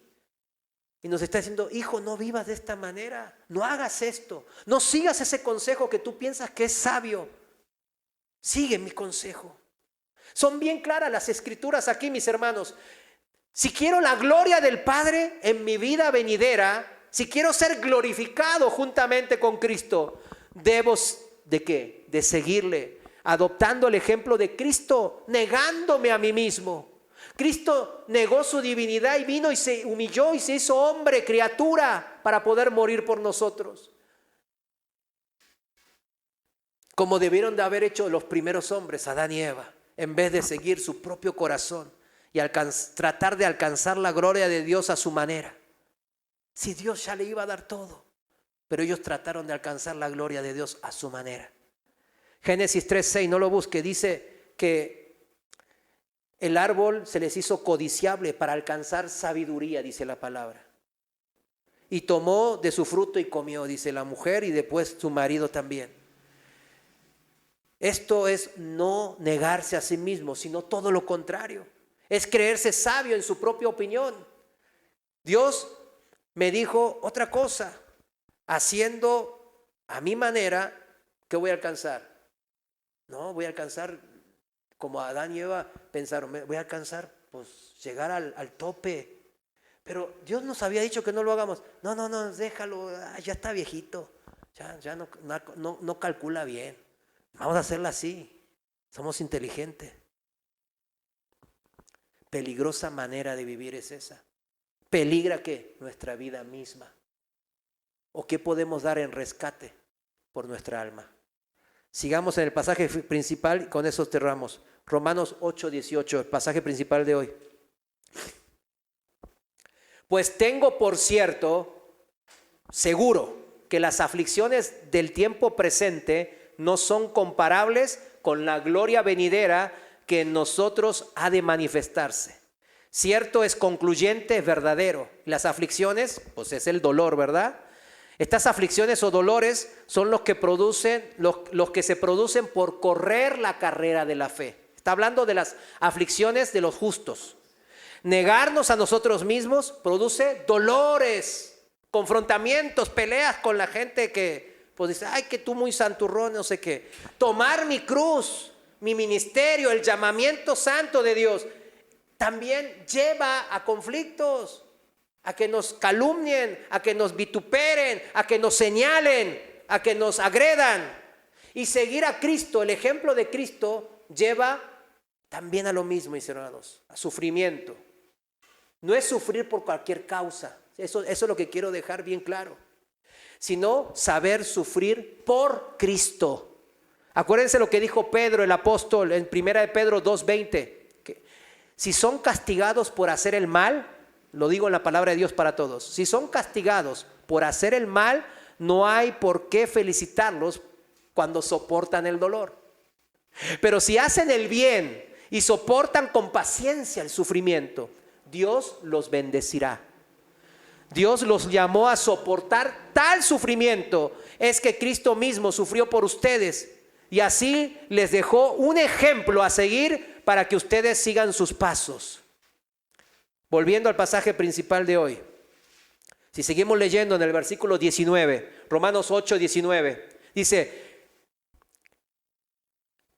Y nos está diciendo, hijo, no vivas de esta manera. No hagas esto. No sigas ese consejo que tú piensas que es sabio. Sigue mi consejo. Son bien claras las escrituras aquí, mis hermanos. Si quiero la gloria del Padre en mi vida venidera, si quiero ser glorificado juntamente con Cristo, debo ¿de qué? De seguirle, adoptando el ejemplo de Cristo, negándome a mí mismo. Cristo negó su divinidad y vino y se humilló y se hizo hombre, criatura, para poder morir por nosotros. Como debieron de haber hecho los primeros hombres, Adán y Eva, en vez de seguir su propio corazón y tratar de alcanzar la gloria de Dios a su manera. Si Dios ya le iba a dar todo, pero ellos trataron de alcanzar la gloria de Dios a su manera. Génesis 3:6, no lo busque, dice que el árbol se les hizo codiciable para alcanzar sabiduría, dice la palabra. Y tomó de su fruto y comió, dice la mujer, y después su marido también. Esto es no negarse a sí mismo, sino todo lo contrario. Es creerse sabio en su propia opinión. Dios me dijo otra cosa, haciendo a mi manera, ¿qué voy a alcanzar? No, voy a alcanzar, como Adán y Eva pensaron, voy a alcanzar, pues llegar al tope. Pero Dios nos había dicho que no lo hagamos. No, déjalo, ya está viejito, ya no calcula bien. Vamos a hacerla así, somos inteligentes. Peligrosa manera de vivir es esa. ¿Peligra qué? Nuestra vida misma. ¿O qué podemos dar en rescate por nuestra alma? Sigamos en el pasaje principal y con eso cerramos. Romanos 8:18, el pasaje principal de hoy. Pues tengo por cierto, seguro, que las aflicciones del tiempo presente no son comparables con la gloria venidera que en nosotros ha de manifestarse. Cierto, es concluyente, es verdadero. Las aflicciones, pues es el dolor, ¿verdad? Estas aflicciones o dolores son los que se producen por correr la carrera de la fe. Está hablando de las aflicciones de los justos. Negarnos a nosotros mismos produce dolores. confrontamientos, peleas con la gente que pues dice, ay, que tú muy santurrón, no sé qué. Tomar mi cruz, mi ministerio, el llamamiento santo de Dios, también lleva a conflictos, a que nos calumnien, a que nos vituperen, a que nos señalen, a que nos agredan. Y seguir a Cristo, el ejemplo de Cristo, lleva también a lo mismo, mis hermanos, a sufrimiento. No es sufrir por cualquier causa, eso es lo que quiero dejar bien claro, sino saber sufrir por Cristo. Acuérdense lo que dijo Pedro, el apóstol, en 1 de Pedro 2:20, que si son castigados por hacer el mal, lo digo en la palabra de Dios para todos, si son castigados por hacer el mal, no hay por qué felicitarlos cuando soportan el dolor. Pero si hacen el bien y soportan con paciencia el sufrimiento, Dios los bendecirá. Dios los llamó a soportar tal sufrimiento. Es que Cristo mismo sufrió por ustedes y así les dejó un ejemplo a seguir para que ustedes sigan sus pasos. Volviendo al pasaje principal de hoy, si seguimos leyendo en el versículo 19, Romanos 8:19, dice,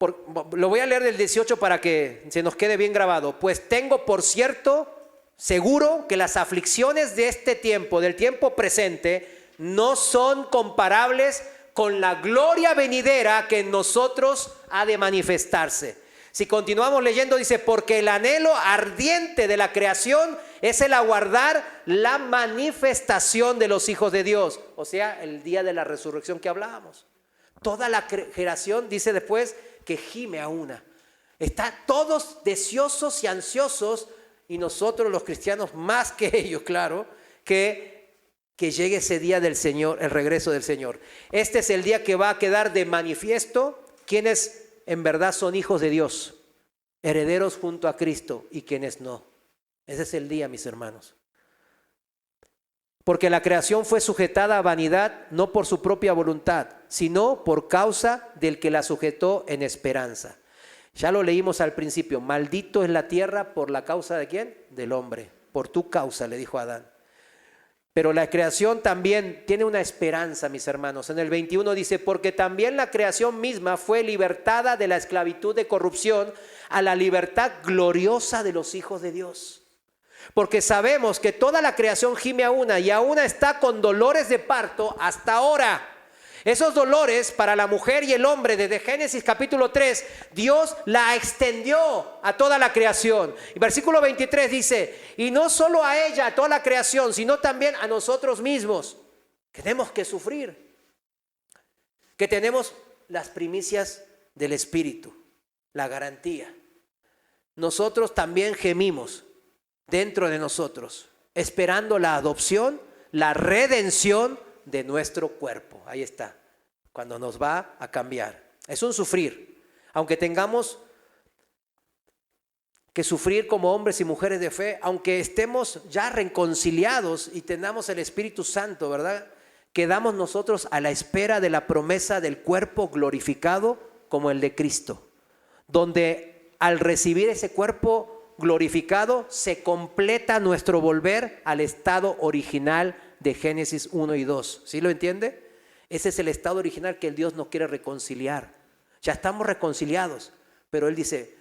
lo voy a leer del 18 para que se nos quede bien grabado. Pues tengo por cierto, seguro, que las aflicciones de este tiempo, del tiempo presente, no son comparables con la gloria venidera que en nosotros ha de manifestarse. Si continuamos leyendo, dice, porque el anhelo ardiente de la creación es el aguardar la manifestación de los hijos de Dios. O sea, el día de la resurrección que hablábamos. Toda la creación, dice después, que gime a una. Está todos deseosos y ansiosos, y nosotros los cristianos más que ellos, claro, que llegue ese día del Señor, el regreso del Señor. Este es el día que va a quedar de manifiesto quienes en verdad son hijos de Dios, herederos junto a Cristo, y quienes no. Ese es el día, mis hermanos. Porque la creación fue sujetada a vanidad, no por su propia voluntad, sino por causa del que la sujetó en esperanza. Ya lo leímos al principio, maldito es la tierra por la causa de ¿quién? Del hombre, por tu causa, le dijo a Adán. Pero la creación también tiene una esperanza, mis hermanos. En el 21 dice, porque también la creación misma fue libertada de la esclavitud de corrupción a la libertad gloriosa de los hijos de Dios. Porque sabemos que toda la creación gime a una y a una está con dolores de parto hasta ahora. Esos dolores para la mujer y el hombre, desde Génesis capítulo 3, Dios la extendió a toda la creación. Y versículo 23 dice, y no solo a ella, a toda la creación, sino también a nosotros mismos. Tenemos que sufrir. Que tenemos las primicias del Espíritu, la garantía. Nosotros también gemimos dentro de nosotros, esperando la adopción, la redención de nuestro cuerpo. Ahí está, cuando nos va a cambiar. Es un sufrir, aunque tengamos que sufrir como hombres y mujeres de fe, aunque estemos ya reconciliados y tengamos el Espíritu Santo, ¿verdad? Quedamos nosotros a la espera de la promesa del cuerpo glorificado como el de Cristo, donde al recibir ese cuerpo glorificado se completa nuestro volver al estado original de Génesis 1 y 2. ¿Sí lo entiende? Ese es el estado original que el Dios nos quiere reconciliar. Ya estamos reconciliados, pero Él dice,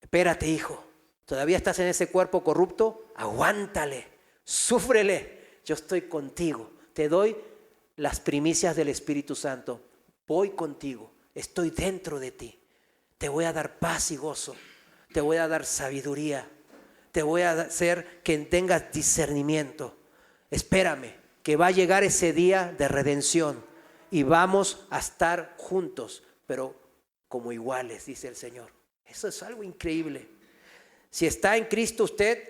espérate, hijo, todavía estás en ese cuerpo corrupto, aguántale, súfrele, yo estoy contigo, te doy las primicias del Espíritu Santo, voy contigo, estoy dentro de ti, te voy a dar paz y gozo, te voy a dar sabiduría, te voy a hacer que tengas discernimiento. Espérame, que va a llegar ese día de redención y vamos a estar juntos, pero como iguales, dice el Señor. Eso es algo increíble. Si está en Cristo usted,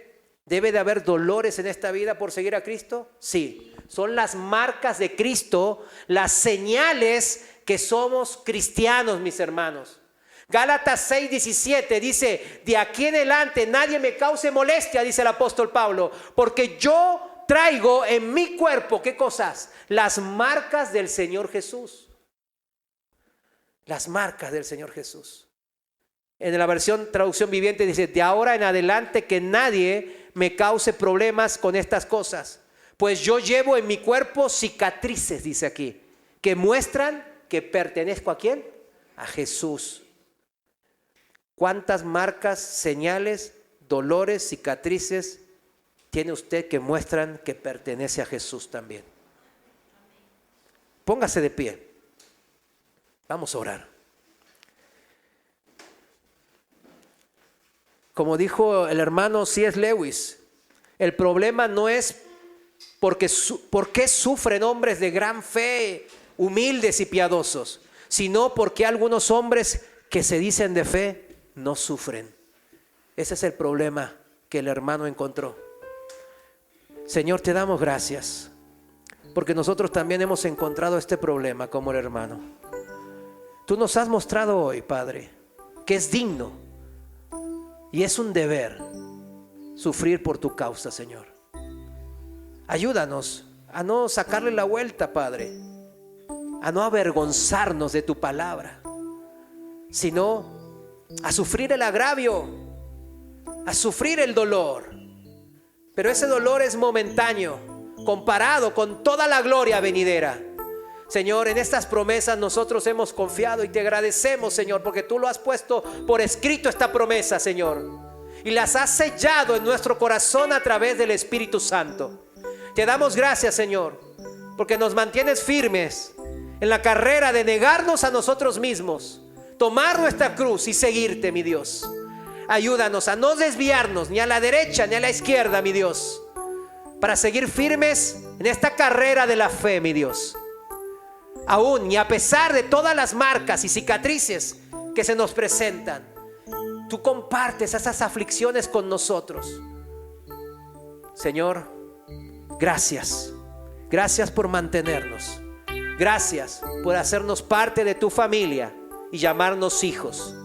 ¿debe de haber dolores en esta vida por seguir a Cristo? Sí, son las marcas de Cristo, las señales que somos cristianos, mis hermanos. Gálatas 6:17 dice, de aquí en adelante nadie me cause molestia, dice el apóstol Pablo, porque yo traigo en mi cuerpo, ¿qué cosas? Las marcas del Señor Jesús. Las marcas del Señor Jesús. En la versión traducción viviente dice, de ahora en adelante que nadie me cause problemas con estas cosas, Pues yo llevo en mi cuerpo cicatrices, dice aquí, que muestran que pertenezco ¿a quién? A Jesús. ¿Cuántas marcas, señales, dolores, cicatrices tiene usted que muestran que pertenece a Jesús también? Póngase de pie. Vamos a orar. Como dijo el hermano C.S. Lewis, el problema no es por qué sufren hombres de gran fe, humildes y piadosos, sino porque algunos hombres que se dicen de fe no sufren. Ese es el problema que el hermano encontró. Señor, te damos gracias, porque nosotros también hemos encontrado este problema como el hermano. Tú nos has mostrado hoy, Padre, que es digno y es un deber sufrir por tu causa, Señor. Ayúdanos a no sacarle la vuelta, Padre, a no avergonzarnos de tu palabra, sino a sufrir el agravio, a sufrir el dolor. Pero ese dolor es momentáneo comparado con toda la gloria venidera. Señor, en estas promesas nosotros hemos confiado y te agradecemos, Señor, porque tú lo has puesto por escrito, esta promesa, Señor, y las has sellado en nuestro corazón a través del Espíritu Santo. Te damos gracias, Señor, porque nos mantienes firmes en la carrera de negarnos a nosotros mismos, tomar nuestra cruz y seguirte, mi Dios. Ayúdanos a no desviarnos ni a la derecha ni a la izquierda, mi Dios, para seguir firmes en esta carrera de la fe, mi Dios. Aún y a pesar de todas las marcas y cicatrices que se nos presentan, tú compartes esas aflicciones con nosotros. Señor, gracias. Gracias por mantenernos. Gracias por hacernos parte de tu familia y llamarnos hijos.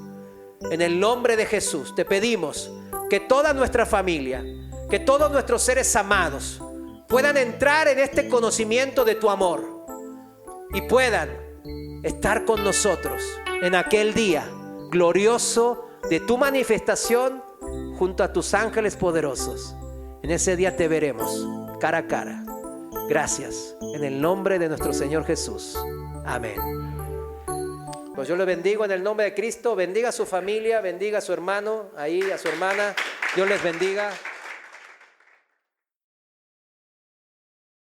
En el nombre de Jesús te pedimos que toda nuestra familia, que todos nuestros seres amados puedan entrar en este conocimiento de tu amor y puedan estar con nosotros en aquel día glorioso de tu manifestación junto a tus ángeles poderosos. En ese día te veremos cara a cara. Gracias, en el nombre de nuestro Señor Jesús. Amén. Pues yo le bendigo en el nombre de Cristo. Bendiga a su familia, bendiga a su hermano, ahí a su hermana. Dios les bendiga.